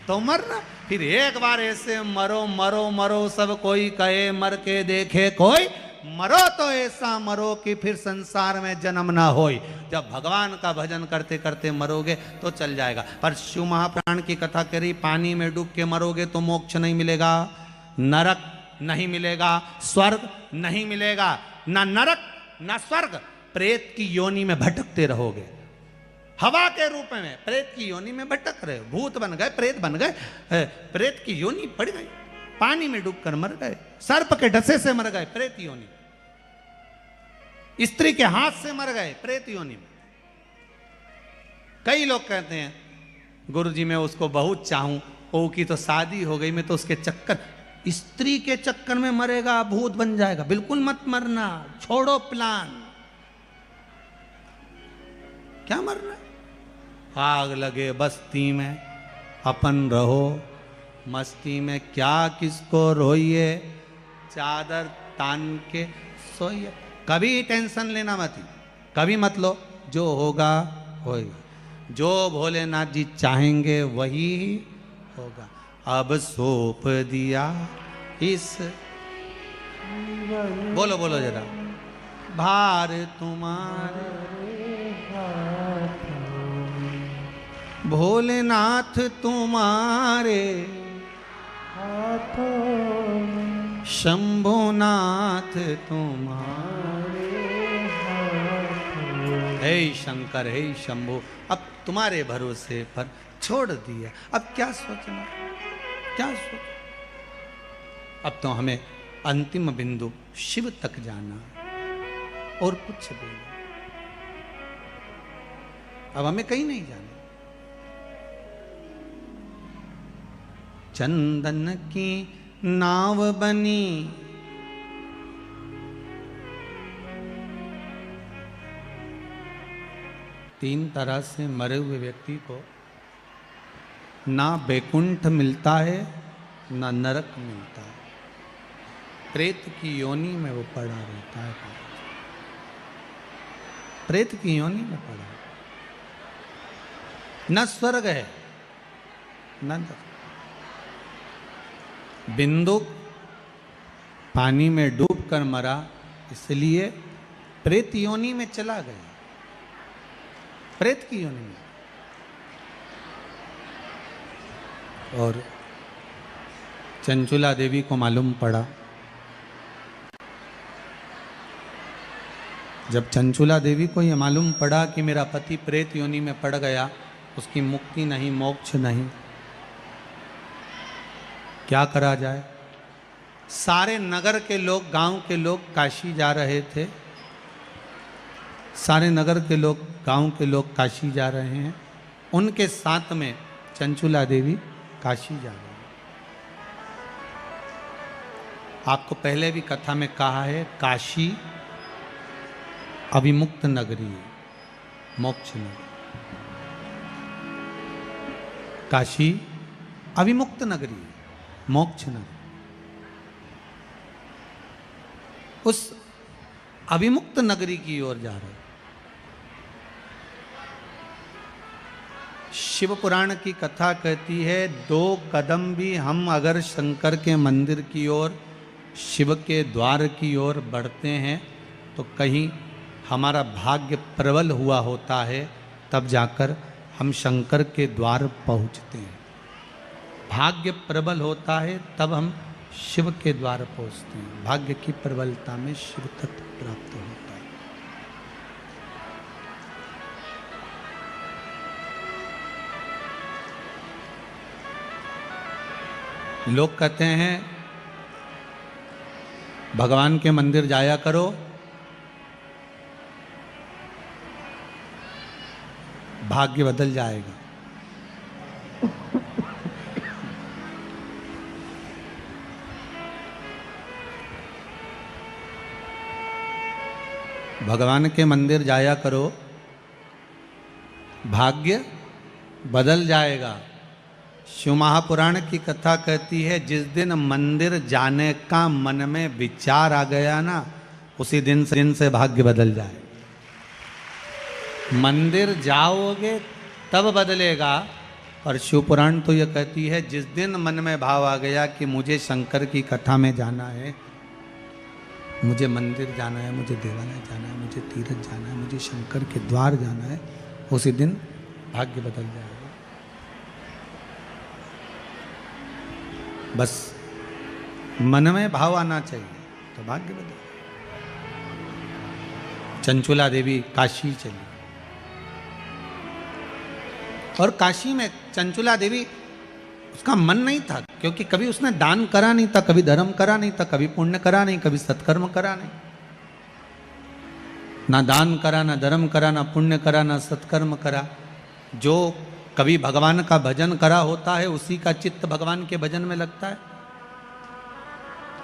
तो मरना। फिर एक बार ऐसे मरो मरो मरो, सब कोई कहे मर के देखे कोई, मरो तो ऐसा मरो कि फिर संसार में जन्म ना होई। जब भगवान का भजन करते करते मरोगे तो चल जाएगा। पर शिव महापुराण की कथा करी, पानी में डूब के मरोगे तो मोक्ष नहीं मिलेगा, नरक नहीं मिलेगा, स्वर्ग नहीं मिलेगा। ना नरक ना स्वर्ग, प्रेत की योनि में भटकते रहोगे। हवा के रूप में प्रेत की योनि में भटक रहे, भूत बन गए, प्रेत बन गए, प्रेत की योनि पड़ गई, पानी में डूबकर मर गए, सर्प के डसे से मर गए, प्रेत योनि, स्त्री के हाथ से मर गए, प्रेत योनि में। कई लोग कहते हैं गुरुजी मैं उसको बहुत चाहूं, ओ की तो शादी हो गई, मैं तो उसके चक्कर, स्त्री के चक्कर में मरेगा, भूत बन जाएगा। बिल्कुल मत मरना, छोड़ो प्लान। क्या मरना? आग लगे बस्ती में, अपन रहो मस्ती में, क्या किसको रोइए, चादर तान के सोइए। कभी टेंशन लेना मत, कभी मत लो, जो होगा होएगा। जो भोलेनाथ जी चाहेंगे वही होगा। अब सौंप दिया इस, बोलो बोलो जरा, भार तुम्हारे भोलेनाथ तुम्हारे शंभुनाथ तुम्हारे, हे शंकर हे शंभु, अब तुम्हारे भरोसे पर छोड़ दिया। अब क्या सोचना, क्या सोच, अब तो हमें अंतिम बिंदु शिव तक जाना और कुछ भी नहीं। अब हमें कहीं नहीं जाना। चंदन की नाव बनी तीन तरह से मरे हुए व्यक्ति को ना बैकुंठ मिलता है ना नरक मिलता है, प्रेत की योनि में वो पड़ा रहता है। प्रेत की योनि में पड़ा, न स्वर्ग है न नरक। बिंदु पानी में डूबकर मरा, इसलिए प्रेत योनि में चला गया, प्रेत की योनि में। और चंचुला देवी को मालूम पड़ा, जब चंचुला देवी को यह मालूम पड़ा कि मेरा पति प्रेत योनि में पड़ गया, उसकी मुक्ति नहीं, मोक्ष नहीं, क्या करा जाए। सारे नगर के लोग, गांव के लोग काशी जा रहे थे, सारे नगर के लोग, गांव के लोग काशी जा रहे हैं, उनके साथ में चंचुला देवी काशी जा रही है। आपको पहले भी कथा में कहा है, काशी अविमुक्त नगरी है, मोक्ष नगरी। काशी अविमुक्त नगरी है, मोक्ष नगरी। उस अविमुक्त नगरी की ओर जा रहे। शिव पुराण की कथा कहती है, 2 कदम भी हम अगर शंकर के मंदिर की ओर, शिव के द्वार की ओर बढ़ते हैं तो कहीं हमारा भाग्य प्रबल हुआ होता है, तब जाकर हम शंकर के द्वार पहुंचते हैं। भाग्य प्रबल होता है तब हम शिव के द्वार पहुंचते हैं। भाग्य की प्रबलता में शिव तत्व प्राप्त होता है। लोग कहते हैं भगवान के मंदिर जाया करो, भाग्य बदल जाएगा। भगवान के मंदिर जाया करो, भाग्य बदल जाएगा। शिव महापुराण की कथा कहती है, जिस दिन मंदिर जाने का मन में विचार आ गया ना, उसी दिन से भाग्य बदल जाए। मंदिर जाओगे तब बदलेगा। और शिव पुराण तो यह कहती है, जिस दिन मन में भाव आ गया कि मुझे शंकर की कथा में जाना है, मुझे मंदिर जाना है, मुझे देवालय जाना है, मुझे तीर्थ जाना है, मुझे शंकर के द्वार जाना है, उसी दिन भाग्य बदल जाएगा। बस मन में भाव आना चाहिए तो भाग्य बदल। चंचुला देवी काशी चली, और काशी में चंचुला देवी, उसका मन नहीं था, क्योंकि कभी उसने दान करा नहीं था, कभी धर्म करा नहीं था, कभी पुण्य करा नहीं, कभी सत्कर्म करा नहीं। ना दान करा, ना धर्म करा, ना पुण्य करा, ना सत्कर्म करा। जो कभी भगवान का भजन करा होता है, उसी का चित्त भगवान के भजन में लगता है।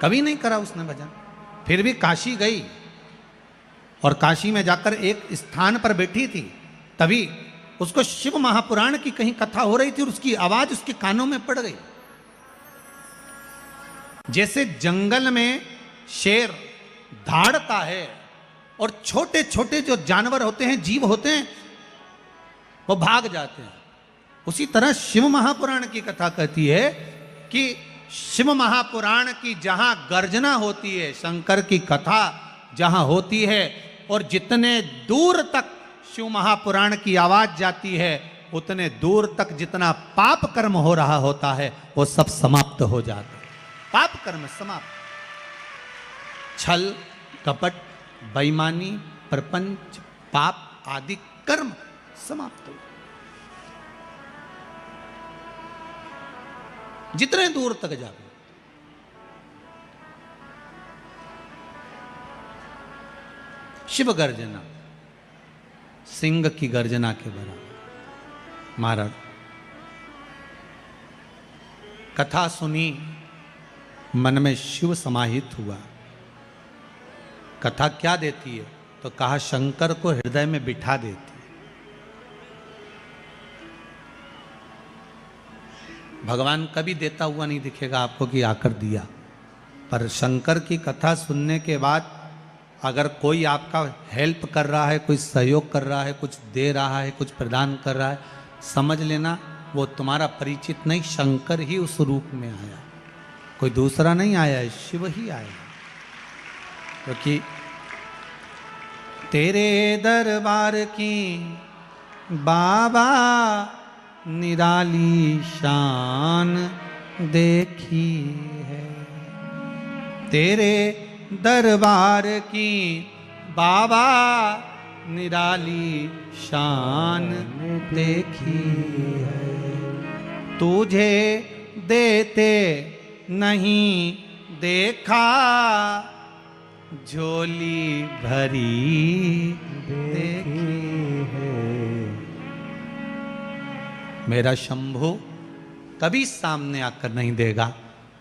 कभी नहीं करा उसने भजन, फिर भी काशी गई, और काशी में जाकर एक स्थान पर बैठी थी, तभी उसको शिव महापुराण की कहीं कथा हो रही थी, और उसकी आवाज उसके कानों में पड़ गई। जैसे जंगल में शेर धाड़ता है और छोटे छोटे जो जानवर होते हैं, जीव होते हैं, वो भाग जाते हैं, उसी तरह शिव महापुराण की कथा कहती है कि शिव महापुराण की जहां गर्जना होती है, शंकर की कथा जहां होती है, और जितने दूर तक शिव महापुराण की आवाज जाती है, उतने दूर तक जितना पाप कर्म हो रहा होता है वो सब समाप्त हो जाता है। पाप कर्म समाप्त, छल कपट बेईमानी प्रपंच पाप आदि कर्म समाप्त हो, जितने दूर तक जाओ। शिव गर्जना सिंह की गर्जना के बराबर। महाराज कथा सुनी, मन में शिव समाहित हुआ। कथा क्या देती है? तो कहा शंकर को हृदय में बिठा देती है। भगवान कभी देता हुआ नहीं दिखेगा आपको कि आकर दिया, पर शंकर की कथा सुनने के बाद अगर कोई आपका हेल्प कर रहा है, कोई सहयोग कर रहा है, कुछ दे रहा है, कुछ प्रदान कर रहा है, समझ लेना वो तुम्हारा परिचित नहीं, शंकर ही उस रूप में आया, कोई दूसरा नहीं आया है, शिव ही आया। क्योंकि तेरे दरबार की बाबा निराली शान देखी है, तेरे दरबार की बाबा निराली शान देखी है, तुझे देते नहीं देखा, झोली भरी देखी है। मेरा शंभु कभी सामने आकर नहीं देगा,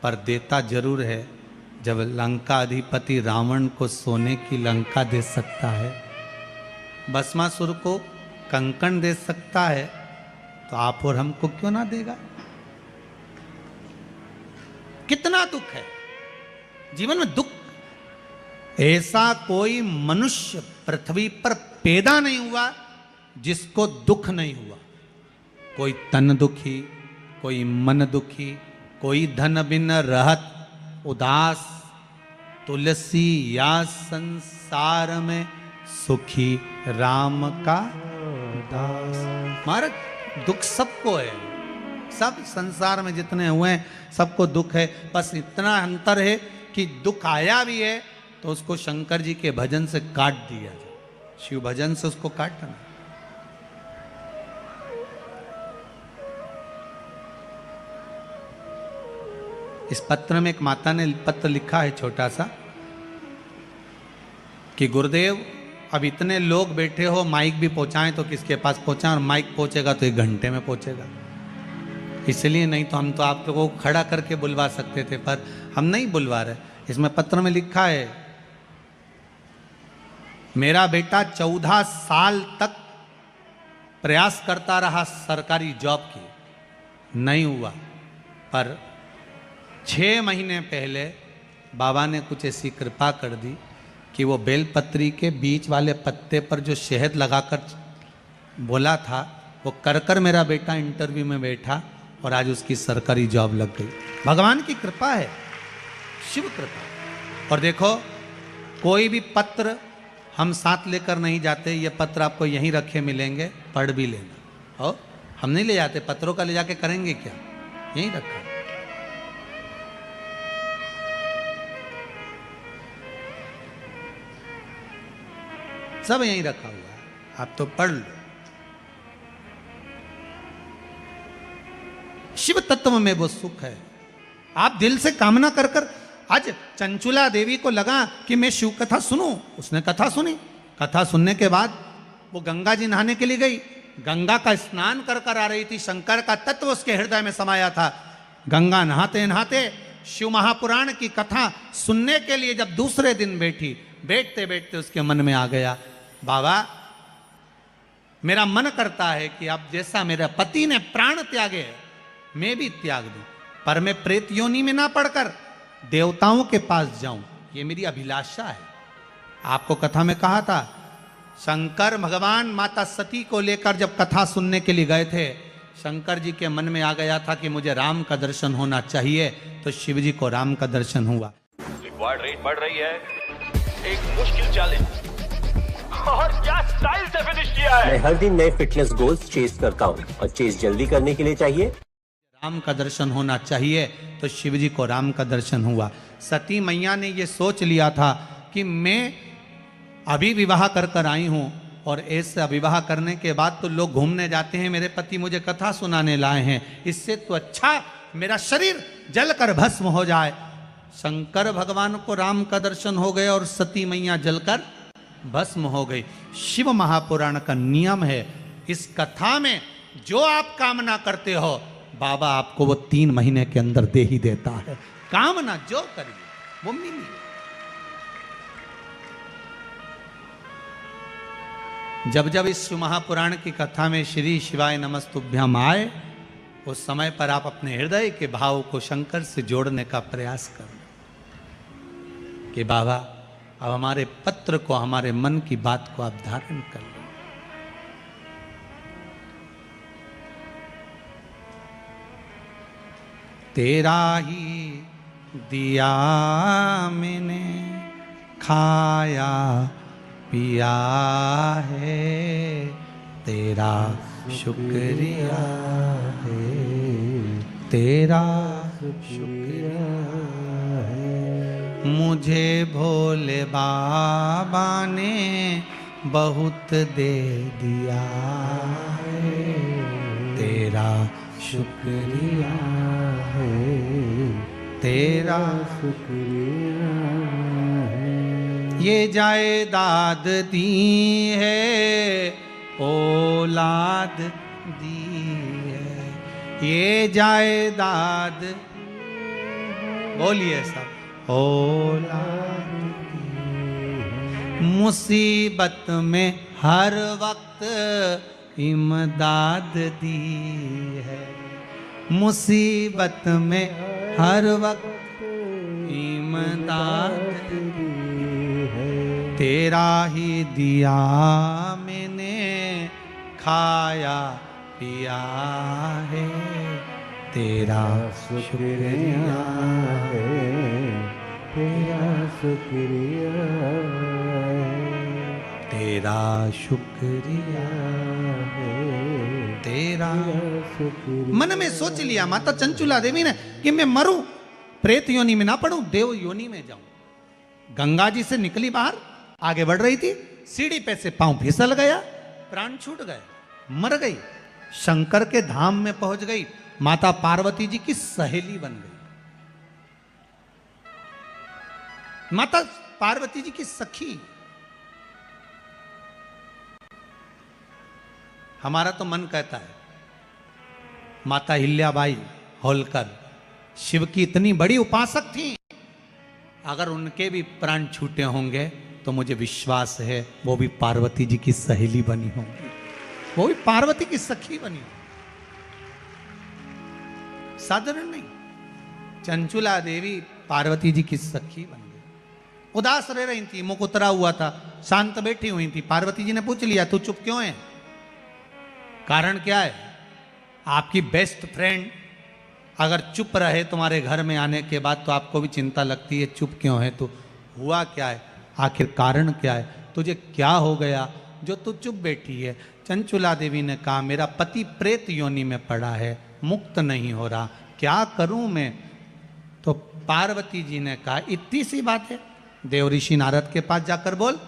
पर देता जरूर है। जब लंका अधिपति रावण को सोने की लंका दे सकता है, भस्मासुर को कंकण दे सकता है, तो आप और हमको क्यों ना देगा? कितना दुख है जीवन में। दुख ऐसा कोई मनुष्य पृथ्वी पर पैदा नहीं हुआ जिसको दुख नहीं हुआ। कोई तन दुखी, कोई मन दुखी, कोई धन बिन रहत उदास, तुलसी या संसार में सुखी राम का दास। महाराज दुख सबको है, सब संसार में जितने हुए हैं सबको दुख है। बस इतना अंतर है कि दुख आया भी है तो उसको शंकर जी के भजन से काट दिया जाए, शिव भजन से उसको काटना। इस पत्र में एक माता ने पत्र लिखा है छोटा सा कि गुरुदेव अब इतने लोग बैठे हो, माइक भी पहुंचाएं तो किसके पास पहुंचाएं, और माइक पहुंचेगा तो 1 घंटे में पहुंचेगा। इसलिए नहीं तो हम तो आप लोगों को खड़ा करके बुलवा सकते थे, पर हम नहीं बुलवा रहे। इसमें पत्र में लिखा है, मेरा बेटा 14 साल तक प्रयास करता रहा सरकारी जॉब की, नहीं हुआ, पर 6 महीने पहले बाबा ने कुछ ऐसी कृपा कर दी कि वो बेलपत्री के बीच वाले पत्ते पर जो शहद लगाकर बोला था वो कर कर मेरा बेटा इंटरव्यू में बैठा और आज उसकी सरकारी जॉब लग गई। भगवान की कृपा है, शिव कृपा। और देखो कोई भी पत्र हम साथ लेकर नहीं जाते, ये पत्र आपको यहीं रखे मिलेंगे, पढ़ भी लेना। और हम नहीं ले जाते, पत्रों का ले जाके करेंगे क्या, यहीं रखा। सब यहीं रखा हुआ है, आप तो पढ़ लो। शिव तत्व में वो सुख है। आप दिल से कामना कर कर, आज चंचुला देवी को लगा कि मैं शिव कथा सुनूं, उसने कथा सुनी। कथा सुनने के बाद वो गंगा जी नहाने के लिए गई, गंगा का स्नान कर कर आ रही थी, शंकर का तत्व उसके हृदय में समाया था। गंगा नहाते नहाते शिव महापुराण की कथा सुनने के लिए जब दूसरे दिन बैठी, बैठते बैठते उसके मन में आ गया, बाबा मेरा मन करता है कि अब जैसा मेरे पति ने प्राण त्यागे मैं भी त्याग दूं, पर मैं प्रेत योनि में ना पड़कर देवताओं के पास जाऊं, ये मेरी अभिलाषा है। आपको कथा में कहा था, शंकर भगवान माता सती को लेकर जब कथा सुनने के लिए गए थे शंकर जी के मन में आ गया था कि मुझे राम का दर्शन होना चाहिए, तो शिव जी को राम का दर्शन हुआ। रिक्वायर्ड रेट बढ़ रही है, एक मुश्किल चैलेंज, और क्या स्टाइल से फिनिश किया है। मैं हर दिन नए फिटनेस गोल्स चेस करता हूँ, और चेस जल्दी करने के लिए चाहिए राम का दर्शन होना चाहिए, तो शिव जी को राम का दर्शन हुआ। सती मैया ने ये सोच लिया था कि मैं अभी विवाह कर कर आई हूँ, और ऐसा विवाह करने के बाद तो लोग घूमने जाते हैं, मेरे पति मुझे कथा सुनाने लाए हैं, इससे तो अच्छा मेरा शरीर जलकर भस्म हो जाए। शंकर भगवान को राम का दर्शन हो गया और सती मैया जलकर भस्म हो गई। शिव महापुराण का नियम है, इस कथा में जो आप कामना करते हो बाबा आपको वो 3 महीने के अंदर दे ही देता है। कामना जो करिए वो मिली। जब जब इस शिव महापुराण की कथा में श्री शिवाय नमस्तुभ्यम आए, उस समय पर आप अपने हृदय के भाव को शंकर से जोड़ने का प्रयास करें कि बाबा अब हमारे पत्र को, हमारे मन की बात को आप धारण कर लो। तेरा ही दिया मैंने खाया पिया है, तेरा शुक्रिया है, तेरा शुक्रिया है। मुझे भोले बाबा ने बहुत दे दिया है, तेरा शुक्रिया है, तेरा शुक्रिया है। ये जायदाद दी है, औलाद दी है, ये जायदाद, बोलिए सब, औलाद दी है। मुसीबत में हर वक्त इमदाद दी है, मुसीबत में हर वक्त इमदाद दी है। तेरा ही दिया मैंने खाया पिया है, तेरा शुक्रिया है, तेरा शुक्रिया है, तेरा शुक्रिया है, तेरा शुक्रिया। मन में सोच लिया माता चंचुला देवी ने कि मैं मरूं, प्रेत योनि में ना पड़ूं, देव योनि में जाऊं। गंगा जी से निकली बाहर, आगे बढ़ रही थी, सीढ़ी पे से पांव फिसल गया, प्राण छूट गए, मर गई। शंकर के धाम में पहुंच गई, माता पार्वती जी की सहेली बन गई, माता पार्वती जी की सखी। हमारा तो मन कहता है माता हिल्याबाई होलकर शिव की इतनी बड़ी उपासक थी, अगर उनके भी प्राण छूटे होंगे तो मुझे विश्वास है वो भी पार्वती जी की सहेली बनी होंगी, वो भी पार्वती की सखी बनी होंगी। साधारण नहीं, चंचुला देवी पार्वती जी की सखी बन गई। उदास रह रही थी, मुख उतरा हुआ था, शांत बैठी हुई थी। पार्वती जी ने पूछ लिया तू चुप क्यों है, कारण क्या है? आपकी बेस्ट फ्रेंड अगर चुप रहे तुम्हारे घर में आने के बाद तो आपको भी चिंता लगती है, चुप क्यों है तू, हुआ क्या है, आखिर कारण क्या है, तुझे क्या हो गया जो तू चुप बैठी है? चंचुला देवी ने कहा मेरा पति प्रेत योनि में पड़ा है, मुक्त नहीं हो रहा, क्या करूं मैं? तो पार्वती जी ने कहा इतनी सी बात है, देव ऋषि नारद के पास जाकर बोल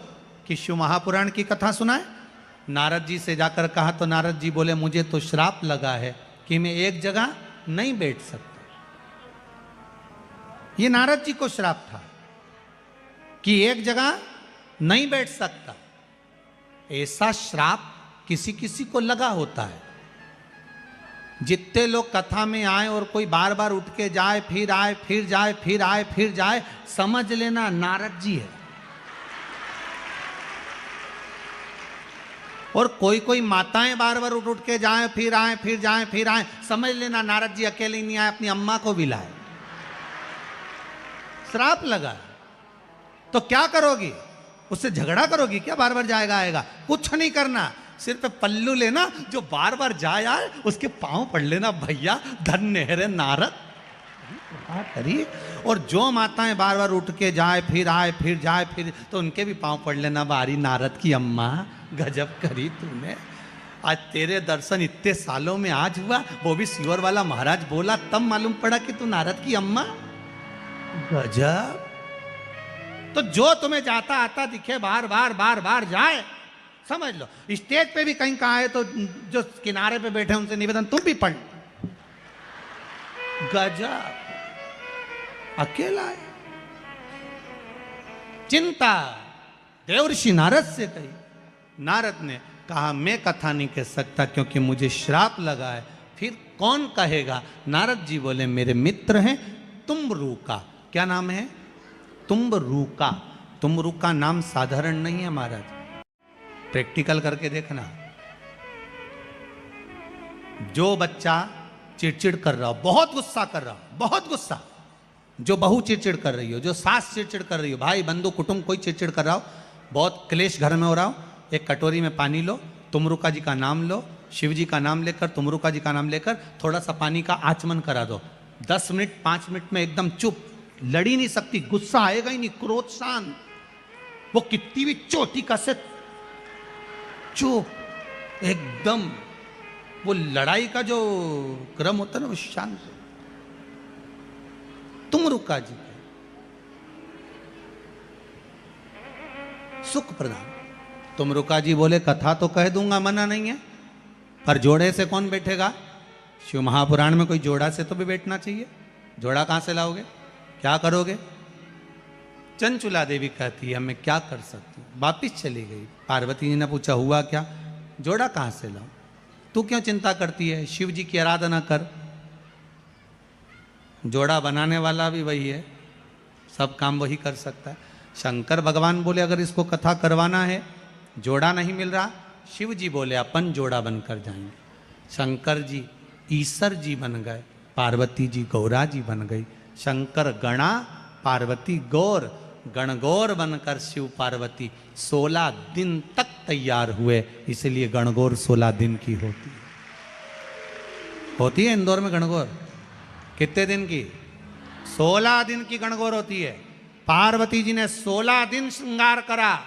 कि शिव महापुराण की कथा सुनाए। नारद जी से जाकर कहा तो नारद जी बोले मुझे तो श्राप लगा है कि मैं एक जगह नहीं बैठ सकता। ये नारद जी को श्राप था कि एक जगह नहीं बैठ सकता। ऐसा श्राप किसी किसी को लगा होता है। जितने लोग कथा में आए और कोई बार बार उठ के जाए, फिर आए, फिर जाए, फिर आए, फिर जाए, समझ लेना नारद जी है। और कोई कोई माताएं बार बार उठ उठ के जाए, फिर आए, फिर जाए, फिर आए, समझ लेना नारद जी अकेले नहीं आए, अपनी अम्मा को भी लाए। श्राप लगा तो क्या करोगी? उससे झगड़ा करोगी क्या? बार बार जाएगा आएगा? कुछ नहीं करना, सिर पे पल्लू लेना, जो बार बार जाए आए उसके पांव पड़ लेना, भैया धन्य है रे नारद। करिए। और जो माताएं बार बार उठ के जाए फिर आए फिर जाए फिर, तो उनके भी पांव पड़ लेना, बारी नारद की अम्मा गजब करी तूने, आज तेरे दर्शन इतने सालों में आज हुआ, वो भी सियोर वाला महाराज बोला तब मालूम पड़ा कि तू नारद की अम्मा, गजब। तो जो तुम्हें जाता आता दिखे बार बार बार बार जाए, समझ लो स्टेज पे भी कहीं कहा है तो जो किनारे पे बैठे उनसे निवेदन तुम भी पढ़। गजब, अकेला है। चिंता देवर्षि नारद से कही। नारद ने कहा मैं कथा नहीं कह सकता क्योंकि मुझे श्राप लगा है, फिर कौन कहेगा? नारद जी बोले मेरे मित्र हैं तुम्बरू का। क्या नाम है? तुम्बरू का। तुम्बरू का नाम साधारण नहीं है महाराज, प्रैक्टिकल करके देखना। जो बच्चा चिड़चिड़ कर रहा हो, बहुत गुस्सा कर रहा हो, बहुत गुस्सा, जो बहू चिड़चिड़ कर रही हो, जो सास चिड़चिड़ कर रही हो, भाई बंधु कुटुंब कोई चिड़चिड़ कर रहा हो, बहुत क्लेश घर में हो रहा हो, एक कटोरी में पानी लो, तुमरुका जी का नाम लो, शिव जी का नाम लेकर, तुमरुका जी का नाम लेकर थोड़ा सा पानी का आचमन करा दो। 10 मिनट 5 मिनट में एकदम चुप, लड़ी नहीं सकती, गुस्सा आएगा ही नहीं, क्रोध शांत, वो कितनी भी चोटी का से चुप एकदम, वो लड़ाई का जो क्रम होता है ना वो शांत। तुमरुका जी सुख प्रदान। तुमरुका जी बोले कथा तो कह दूंगा, मना नहीं है, पर जोड़े से कौन बैठेगा? शिव महापुराण में कोई जोड़ा से तो भी बैठना चाहिए। जोड़ा कहां से लाओगे? क्या करोगे? चंचुला देवी कहती है मैं क्या कर सकती हूँ, वापिस चली गई। पार्वती जी ने पूछा हुआ क्या? जोड़ा कहां से लाऊं? तू क्यों चिंता करती है, शिव जी की आराधना कर। जोड़ा बनाने वाला भी वही है, सब काम वही कर सकता है। शंकर भगवान बोले अगर इसको कथा करवाना है, जोड़ा नहीं मिल रहा, शिव जी बोले अपन जोड़ा बनकर जाएंगे। शंकर जी ईश्वर जी बन गए, पार्वती जी गौरा जी बन गई। शंकर गणा, पार्वती गौर, गणगौर बनकर शिव पार्वती 16 दिन तक तैयार हुए, इसलिए गणगौर 16 दिन की होती है इंदौर में गणगौर। कितने दिन की? 16 दिन की गणगौर होती है। पार्वती जी ने 16 दिन श्रृंगार करा,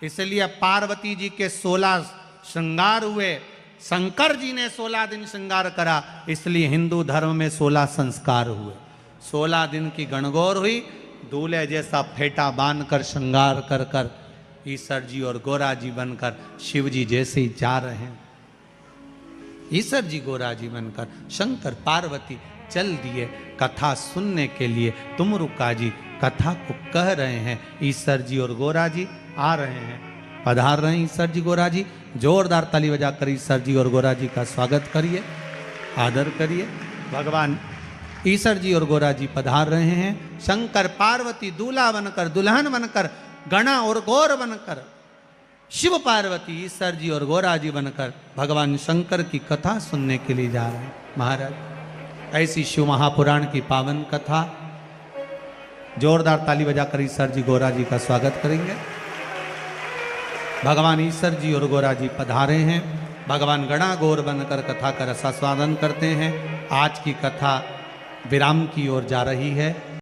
इसलिए पार्वती जी के 16 श्रृंगार हुए। शंकर जी ने 16 दिन श्रृंगार करा, इसलिए हिंदू धर्म में 16 संस्कार हुए। 16 दिन की गणगौर हुई, दूल्हे जैसा फेटा बांधकर श्रृंगार कर कर ईश्वर जी और गोरा जी बनकर शिव जी जैसे ही जा रहे हैं। ईश्वर जी गोरा जी बनकर शंकर पार्वती चल दिए कथा सुनने के लिए। तुमरुका जी कथा को कह रहे हैं, ईश्वर जी और गोरा जी आ रहे हैं, पधार रहे हैं ईश्वर जी गोरा जी। जोरदार ताली बजाकर ईश्वर जी और गोरा जी का स्वागत करिए, आदर करिए। भगवान ईश्वर जी और गोरा जी पधार रहे हैं। शंकर पार्वती दूल्हा बनकर, दुल्हन बनकर, गणा और गौर बनकर, शिव पार्वती ईश्वर जी और गोरा जी बनकर भगवान शंकर की कथा सुनने के लिए जा रहे हैं। महाराज ऐसी शिव महापुराण की पावन कथा, जोरदार ताली बजाकर ईश्वर जी गोरा जी का स्वागत करेंगे। भगवान ईश्वर जी और गोरा जी पधारे हैं। भगवान गणा गौर बनकर कथा का रसास्वादन करते हैं। आज की कथा विराम की ओर जा रही है।